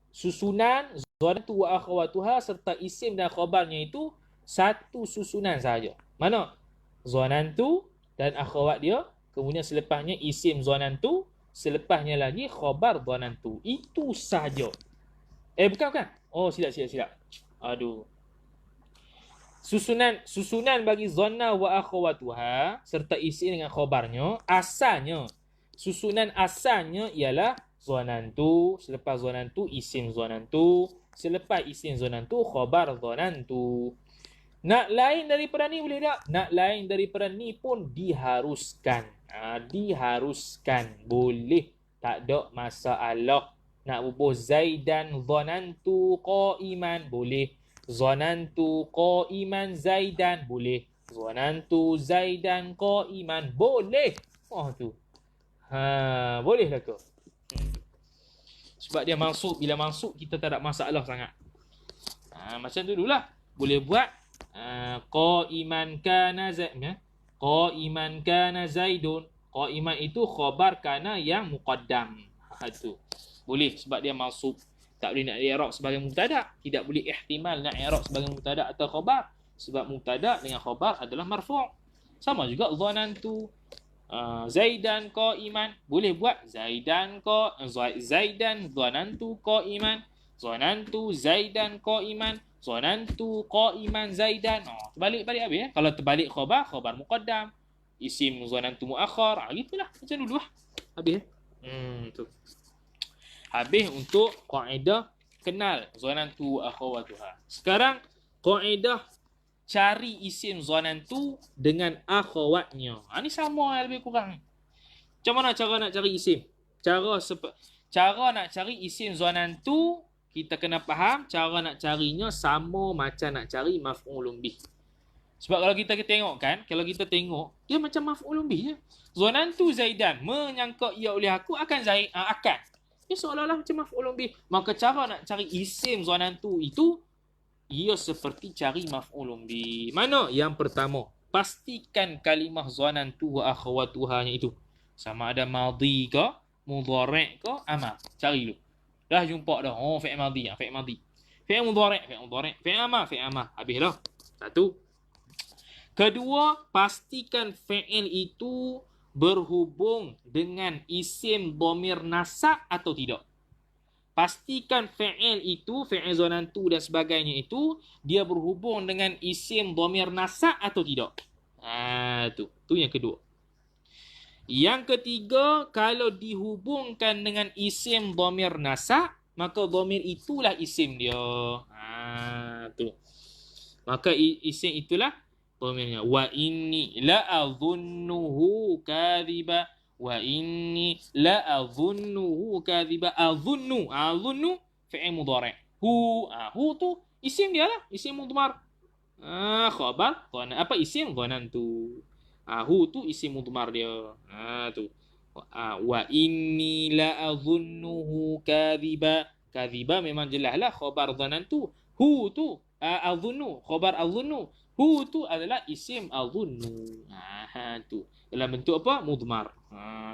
Susunan zanantu wa akhawatuha serta isim dan khabarnya itu satu susunan saja. Mana? Zanantu dan akhawat dia, kemudian selepasnya isim zanantu, selepasnya lagi khabar zanantu. Itu saja. Bukan. Silap. Aduh. Susunan bagi zanna wa akhawatuha serta isim dengan khabarnya susunan asalnya ialah zanantu, selepas zanantu isim zanantu, selepas isim zanantu khabar zanantu. Nak lain daripada ni boleh tak? Nak lain daripada ni pun diharuskan. Diharuskan. Boleh. Tak ada masalah. Nak bubuh Zaidan zanantu qa'iman. Boleh. Zanantu qa'iman Zaidan. Boleh. Zanantu Zaidan qa'iman. Boleh. Oh tu. Boleh lah ke? Sebab dia masuk, bila masuk kita tak ada masalah sangat. Macam tu dululah. Boleh buat qa'iman kana qa'iman kana Zaidun. Qa'iman itu khabar kana yang muqaddam. Tu. Boleh sebab dia masuk. Tak boleh nak i'rab sebagai mubtada'. Tidak boleh ihtimal nak i'rab sebagai mubtada' atau khabar. Sebab mubtada' dengan khabar adalah marfu'. Sama juga zanantu Zaidan qa'iman. Boleh buat Zaidan zanantu qa'iman. Zanantu Zaidan qa'iman. Zanantu qa'iman Zaidan. Terbalik-balik habis. Kalau terbalik khabar, khabar muqaddam. Isim zanantu muakhar. Gitulah. Macam dulu lah. Habis. Tu. Habis untuk kaedah kenal zanantu akhawatuha. Sekarang kaedah cari isim zanantu dengan akhawatnya. Ni sama lebih kurang. Macam mana cara nak cari isim? Cara nak cari isim zanantu, kita kena faham cara nak carinya sama macam nak cari maf'ulun bih. Sebab kalau kita tengok kan, dia macam maf'ulun bih je. Zanantu Zaidan, menyangka ia oleh aku akan Zaid, akan. Dia seolah-olah macam maf'ulun bih. Maka cara nak cari isim zanantu itu, ia seperti cari maf'ulun bih. Mana? Yang pertama, pastikan kalimah zanantu wa akhawatuhanya itu. Sama ada madhi ke, mudhari' ke, amar. Cari dulu. Dah jumpa dah. Fi'il madhi. Fi'il madhi. Fi'il mudhari'. Fi'il amar. Habis dah. Satu. Kedua, pastikan fi'il itu berhubung dengan isim dhamir nasab atau tidak. Pastikan fi'il itu, fi'il zanantu dan sebagainya itu, dia berhubung dengan isim dhamir nasab atau tidak. Tu yang kedua. Yang ketiga, kalau dihubungkan dengan isim dhamir nasab, maka dhamir itulah isim dia. Tu. Maka isim itulah dhamirnya. Wa inni la'adhunnuhu kadhiba. Wa inni la'adhunnuhu kadhiba. Adhunnu fi'il mudhari'. Hu tu isim dia lah, isim mudmar. Khabar apa isim dhanantu. Hu tu isim mudmar dia. Tu. Wa inni la'adhunnuhu kadhiba. Kadhiba memang jelaslah khabar dhanantu. Hu tu adhunnu, khabar adhunnu. Hu tu adalah isim adhunnu. Tu. Dalam bentuk apa? Mudmar.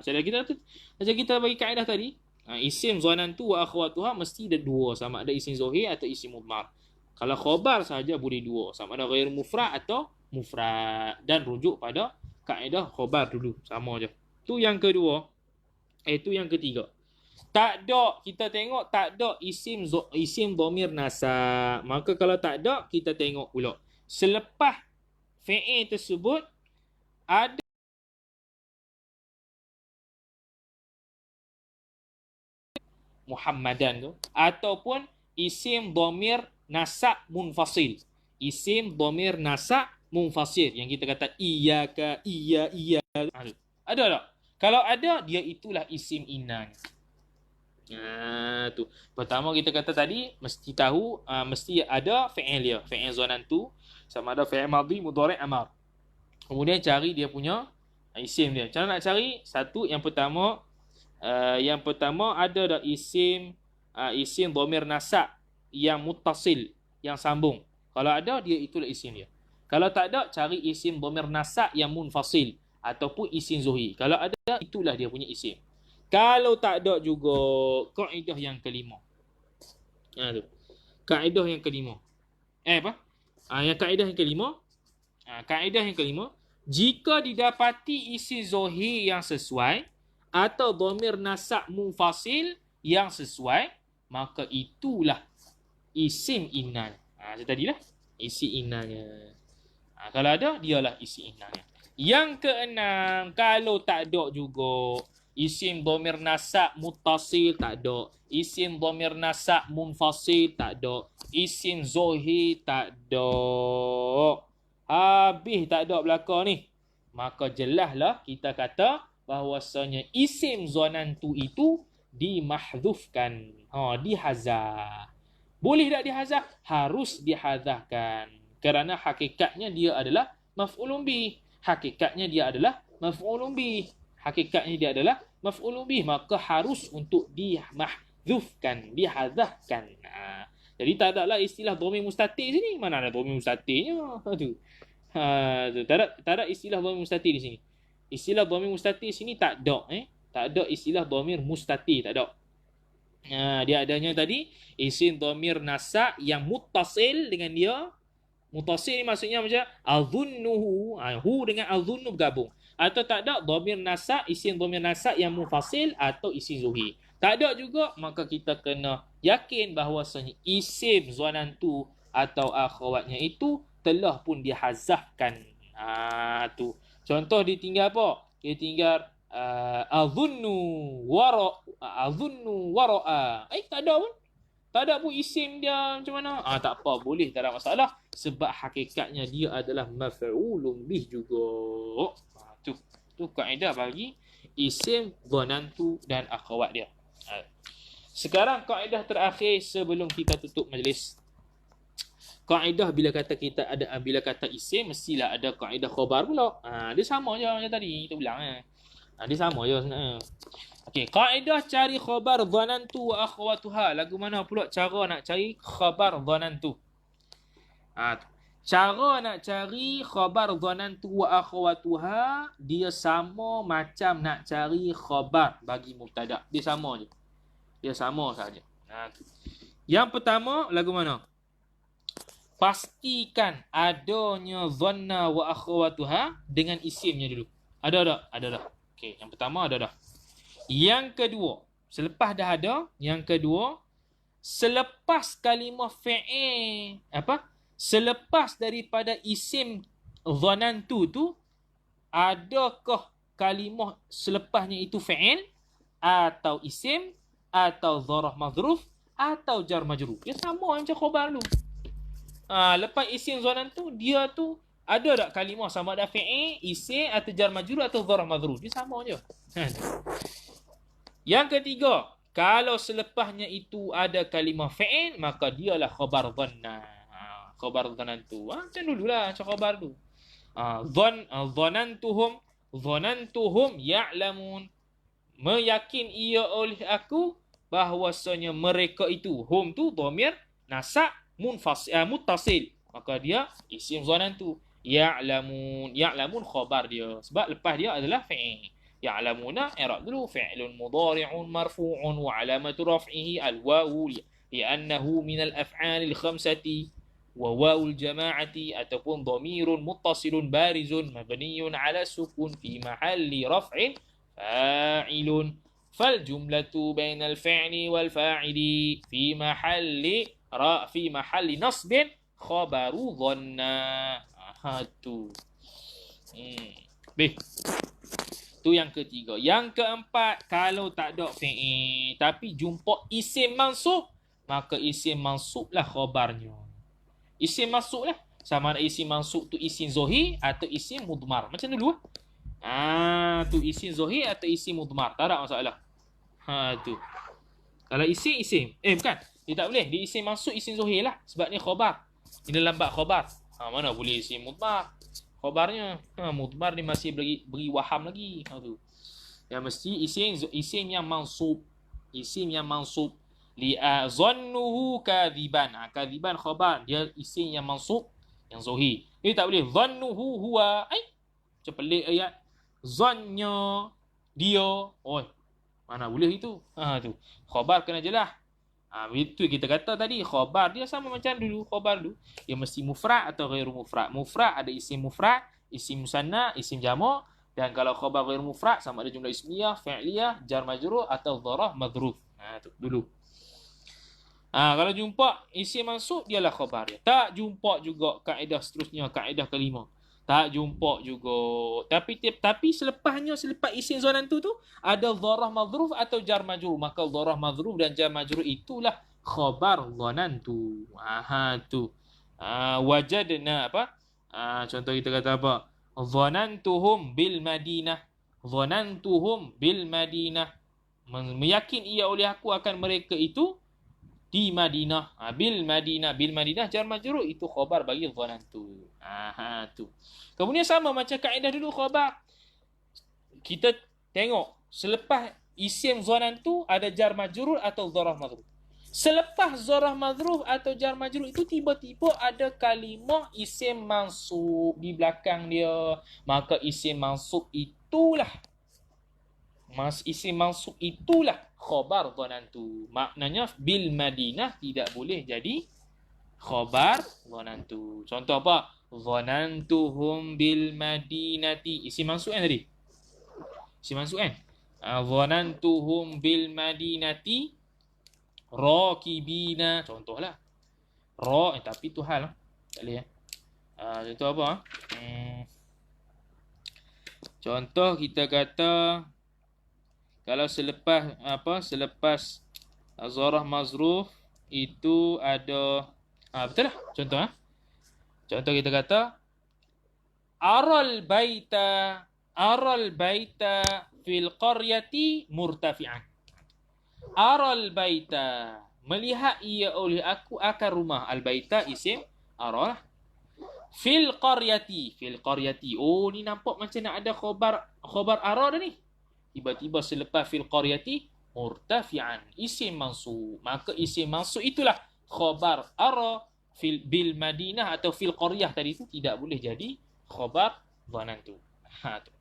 Macam kita bagi kaedah tadi, isim zanantu wa akhwatuha mesti ada dua, sama ada isim zahir atau isim mudmar. Kalau khabar saja boleh dua, sama ada ghair mufrad atau mufrad, dan rujuk pada kaedah khabar dulu, sama je. Tu yang kedua. Tu yang ketiga. Tak ada, kita tengok tak ada isim dhamir nasab. Maka kalau tak ada, kita tengok pula. Selepas fi'il tersebut ada Muhammadan tu ataupun isim dhamir nasab munfasil. Isim dhamir nasab munfasil yang kita kata iyyaka, iya. Ada tak? Kalau ada, dia itulah isim innanya. Tu. Pertama kita kata tadi mesti tahu, mesti ada fi'il dia, fi'il zanantu, sama ada fi'il madhi, mudhari', amar. Kemudian cari dia punya isim dia. Cara nak cari, satu, yang pertama ada dah isim dhamir nasab yang muttasil, yang sambung. Kalau ada, dia itulah isim dia. Kalau tak ada, cari isim dhamir nasab yang munfasil ataupun isim zuhri. Kalau ada, itulah dia punya isim. Kalau tak ada juga, kaedah yang kelima. Tu. Kaedah yang kelima. Kaedah yang kelima, jika didapati isim zuhri yang sesuai atau dhamir nasab munfasil yang sesuai, maka itulah isim innan. Macam tadilah, isi innanya. Kalau ada, dialah isi innanya. Yang keenam, kalau tak ada juga isim dhamir nasab muttasil, tak ada. Isim dhamir nasab munfasil, tak ada. Isim zuhri, tak ada. Habis tak ada belakang ni. Maka jelaslah kita kata bahawasanya isim zanantu itu dimahdzufkan. Dihazaf. Boleh tak dihazaf? Harus dihazafkan. Kerana hakikatnya dia adalah maf'ulun bih. Hakikatnya dia adalah maf'ulun bih. Hakikatnya dia adalah maf'ulun bih. Maka harus untuk dimahdzufkan, dihadzafkan. Jadi tak ada lah istilah dhamir mustatir sini. Mana ada dhamir mustatirnya? Tu. Tak ada istilah dhamir mustatir di sini. Istilah dhamir mustatir sini tak ada. Tak ada istilah dhamir mustatir. Tak ada. Dia adanya tadi isim dhamir nasa yang muttasil dengan dia. Muttasil ni maksudnya macam azunnuhu, hu dengan azunnu bergabung. Atau tak ada dhamir nasa, isim dhamir nasa yang mufasil atau isim zuhir. Tak ada juga, maka kita kena yakin bahawasanya isim zanantu atau akhawatnya itu telah pun dihazafkan. Tu. Contoh ditinggal apa? Dia tinggal azunnu wara'a. Tak ada pun. Tak ada pun isim dia macam mana. Tak apa, boleh, tak ada masalah. Sebab hakikatnya dia adalah maf'ulun bih juga. Tu kaedah bagi isim dhanantu dan akhawat dia. Sekarang kaedah terakhir sebelum kita tutup majlis. Kaedah bila kata isim mestilah ada kaedah khabar pula. Dia sama je macam tadi kita bilang. Dia sama je sebenarnya. Okey, kaedah cari khabar dhanantu wa akhwatuha. Lagu mana pula cara nak cari khabar dhanantu? Cara nak cari khabar dhanantu wa akhwatuha dia sama macam nak cari khabar bagi mubtada. Dia sama je. Dia sama saja. Yang pertama lagu mana? Pastikan adanya dhanna wa akhwatuha dengan isimnya dulu. Ada dah. Okey, yang pertama ada dah. Yang kedua, selepas dah ada, yang kedua, selepas kalimah fi'il, selepas daripada isim dhanantu tu, adakah kalimah selepasnya itu fi'il atau isim atau dharaf madhruf atau jar majrur? Dia sama macam khabar dulu. Lepas isim dhanantu, dia tu ada tak kalimah sama ada fi'il, isim atau jar majrur atau dharaf madhruf? Dia sama je. Yang ketiga, kalau selepasnya itu ada kalimah fi'il, maka dialah khabar dhanna. Khabar dhanantu. Macam dululah, macam khabar dulu. Dhanantuhum ya'lamun. Meyakin ia oleh aku bahawasanya mereka itu. Hum tu dhamir nasa' muttasil. Maka dia isim dhanantu. Ya'lamun khabar dia. Sebab lepas dia adalah fi'il. Ya'lamuna i'rab dulu fi'lun mudhari'un marfu'un wa 'alamatu raf'ihi al-wawu li'annahu min al-af'al al-khamsati wa wawul jama'ati ataupun dhamirun muttasilun barizun mabniyun 'ala sukun fi mahalli raf'in fa'ilun fal jumlatu bainal fi'li wal fa'ili fi mahalli nasbin khabaru dhanna. Tu. Tu yang ketiga. Yang keempat, kalau tak ada fi'il tapi jumpa isim mansub, maka isim mansub lah khabarnya. Isim mansub lah. Sama ada isim mansub tu isim zohir atau isim mudmar. Macam dulu. Tu isim zohir atau isim mudmar. Tak ada masalah. Tu. Kalau isim. Bukan. Dia tak boleh. Dia isim mansub isim zohir lah. Sebab ni khabar. Ini lambat khabar. Mana boleh isim mudmar. Khabarnya mudmar ni masih beri waham lagi. Tu. Yang mesti isim yang mansub. Isim yang mansub. Zannuhu kadhiban. Kadhiban khabar. Dia isim yang mansub. Yang zohir. Ini tak boleh. Zannuhu huwa. Macam pelik ayat. Zannya. Dia. Mana boleh itu. Tu. Khabar kena jelas. Itu kita kata tadi, khabar dia sama macam dulu, khabar dulu. Dia mesti mufrad atau ghairu mufrad. Mufrad ada isim mufrad, isim musanna, isim jamak. Dan kalau khabar ghairu mufrad sama ada jumlah ismiyah, fi'liyah, jar majrur atau dharaf madhruf. Tu dulu. Kalau jumpa isim mansub, dialah khabar dia. Tak jumpa juga kaedah seterusnya, kaedah kelima. Tak jumpa juga. Tapi selepas isim dhanantu tu ada dharaf madhruf atau jar majrur. Maka dharaf madhruf dan jar majrur itulah khabar dhanantu. Tu. Wajadna contoh kita kata apa? Dhanantuhum bil Madinah. Dhanantuhum bil Madinah. Meyakin ia oleh aku akan mereka itu di Madinah. Bil Madinah. Bil Madinah jar majrur itu khabar bagi dhanantu. Tu. Kemudian sama macam kaedah dulu khabar. Kita tengok selepas isim dhanantu ada jar majrur atau dharaf madhruf. Selepas zarah madhruf atau jar majrur itu tiba-tiba ada kalimah isim mansub di belakang dia, maka isim mansub itulah khabar dhanantu. Maknanya bil Madinah tidak boleh jadi khabar dhanantu. Contoh apa? Dhanantuhum bil Madinati. Isim mansub kan tadi? Isim mansub kan? Dhanantuhum bil Madinati rakibina. Contohlah. Tapi tu hal. Tak boleh. Contoh apa? Contoh kita kata kalau selepas zarah mazruf itu ada betul lah. Contoh kita kata aral baita fil qaryati murtafi'an. Aral baita, melihat ia oleh aku akan rumah. Al baita isim aral. Fil qaryati. Oh, ni nampak macam nak ada khabar ara dah ni. Tiba-tiba selepas fil qaryati murtafi'an, isim mansub. Maka isim mansub itulah khabar ara bil Madinah atau fil qaryah tadi tu tidak boleh jadi khabar dhanantu.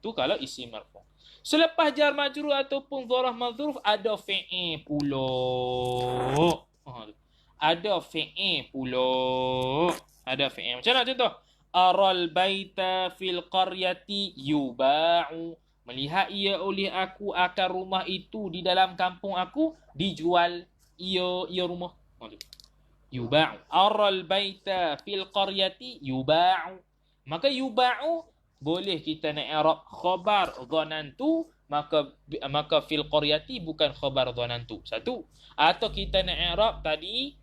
Tu kalau isim marfu'. Selepas jar majrur ataupun dharaf madhruf ada fi'il pula. Ada fi'il pula. Macam mana contoh? Aral baita fil qaryati yuba'u. Melihat ia oleh aku akan rumah itu di dalam kampung aku dijual ia rumah. Yuba'u. Aral baita fil qaryati yuba'u. Maka yuba'u boleh kita nak i'rab khabar dhanantu, maka fil qaryati bukan khabar dhanantu. Satu. Atau kita nak i'rab tadi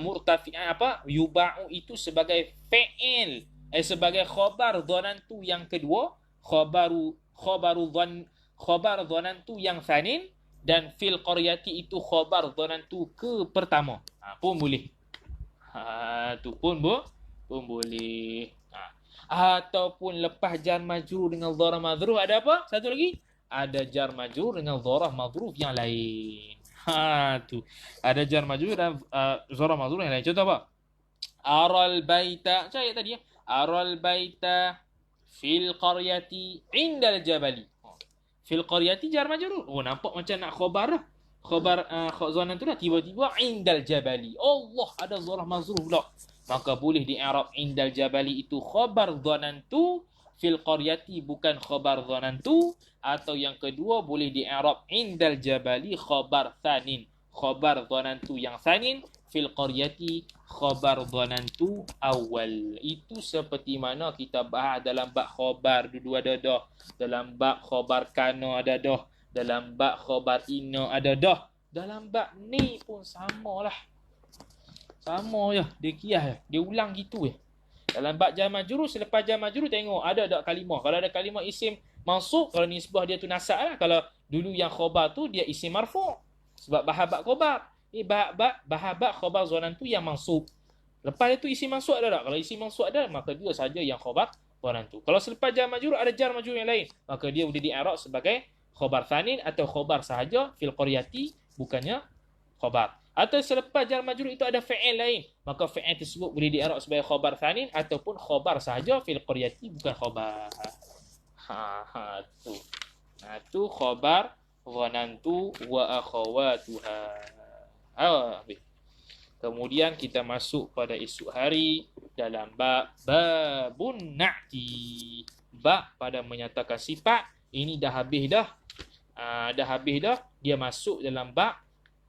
murtafi'an yuba'u itu sebagai fi'il, sebagai khabar dhanantu yang kedua, khabar dhanantu yang tsanin, dan fil qaryati itu khabar dhanantu ke pertama. Pun boleh. Tu pun boleh. Ataupun lepas jar majrur dengan dharaf madhruf ada apa? Satu lagi, ada jar majrur dengan dharaf madhruf yang lain. Tu. Ada jar majrur dan dharaf madhruf yang lain. Contoh apa? Aral baita, macam ayat tadi ya. Aral baita fil qaryati indal jabali. Fil qaryati jar majrur. Oh, nampak macam nak khabar dah. Khabar dhanantu dah, tiba-tiba indal jabali. Allah, ada dharaf madhruf pula. Maka boleh di-i'rab indal jabali itu khabar dhanantu, fil qaryati bukan khabar dhanantu. Atau yang kedua boleh di-i'rab indal jabali khabar tsanin. Khabar dhanantu yang tsanin, fil qaryati khabar dhanantu awal. Itu seperti mana kita bahas dalam bab khabar dulu ada dah. Dalam bab khabar kana ada dah. Dalam bab khabar inna ada dah. Dalam bab ni pun samalah. Sama je, dia kias je. Dia ulang gitu je. Dalam bab jar majrur, selepas jar majrur tengok ada tak kalimah. Kalau ada kalimah isim mansub, kalau nisbah dia tu nasab lah. Kalau dulu yang khabar tu dia isim marfu'. Sebab bahabat khabar. Ni bahabat khabar dhanantu yang mansub. Lepas itu isim mansub ada tak? Kalau isim mansub ada, maka dia saja yang khabar dhanantu. Kalau selepas jar majrur ada jar majrur yang lain, maka dia boleh di-i'rab sebagai khabar tsanin atau khabar sahaja fil qaryati, bukannya khabar. Atau selepas jar majrur itu ada fi'il lain, maka fi'il tersebut boleh di-i'rab sebagai khabar tsanin ataupun khabar sahaja fil qaryati, bukan khabar. Tu. Tu khabar dhanantu wa akhawatuha. Kemudian kita masuk pada esok hari dalam babun na'ti. Bab pada menyatakan sifat. Ini dah habis dah. Dia masuk dalam bab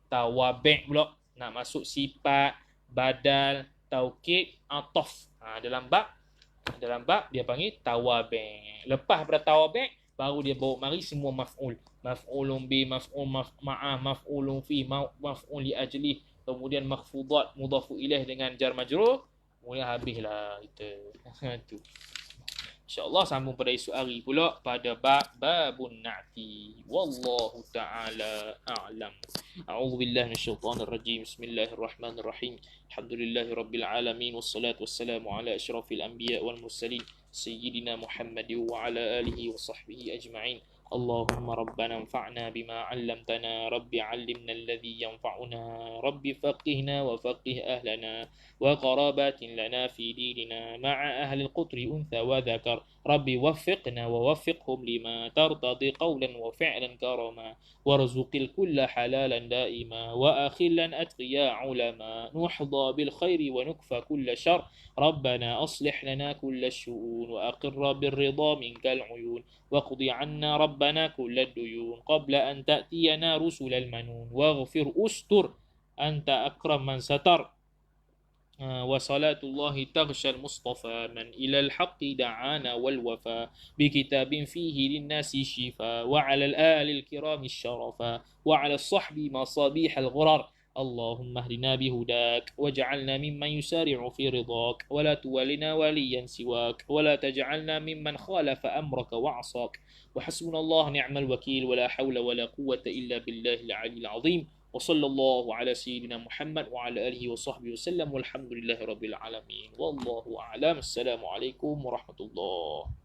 tawabi' pula. Nak masuk sifat, badal, taukid, ataf. Dalam bab dia panggil tawabi'. Lepas pada tawabi' baru dia bawa mari semua maf'ul. Maf'ulun bi, maf'ul ma'ah, maf'ulun fi, maf'ul li ajli. Kemudian makhfudat, mudhafu ilaih dengan jar majrur. Kemudian habislah kita. Tu. InsyaAllah sambung pada esok hari pula pada babun na'ti. Wallahu ta'ala a'lam. أعوذ بالله من الشيطان الرجيم. بسم الله الرحمن الرحيم. الحمد لله رب العالمين، والصلاة والسلام على أشرف الأنبياء والمرسلين سيدنا محمد وعلى آله وصحبه أجمعين. اللهم ربنا انفعنا بما علمتنا، رب علمنا الذي ينفعنا، رب فقهنا وفقه أهلنا وقرابات لنا في ديننا مع أهل القطر أنثى وذكر، رب وفقنا ووفقهم لما ترتضي قولا وفعلا كرما، وارزق الكل حلالا دائما، وأخلا أتقيا علما، نحظى بالخير ونكفى كل شر، ربنا أصلح لنا كل الشؤون، وأقر بالرضا منك العيون، واقض عنا ربنا كل الديون، قبل أن تأتينا رسل المنون، واغفر أستر أنت أكرم من ستر. وصلاة الله تغشى المصطفى من إلى الحق دعانا والوفا، بكتاب فيه للناس شفاء، وعلى الآل الكرام الشرفا، وعلى الصحب مصابيح الغرر. اللهم اهدنا بهداك، واجعلنا ممن يسارع في رضاك، ولا تولنا وليا سواك، ولا تجعلنا ممن خالف أمرك وعصاك. وحسبنا الله نعم الوكيل، ولا حول ولا قوة إلا بالله العلي العظيم. وصلى الله على سيدنا محمد وعلى آله وصحبه وسلم، والحمد لله رب العالمين، والله أعلم. السلام عليكم ورحمة الله.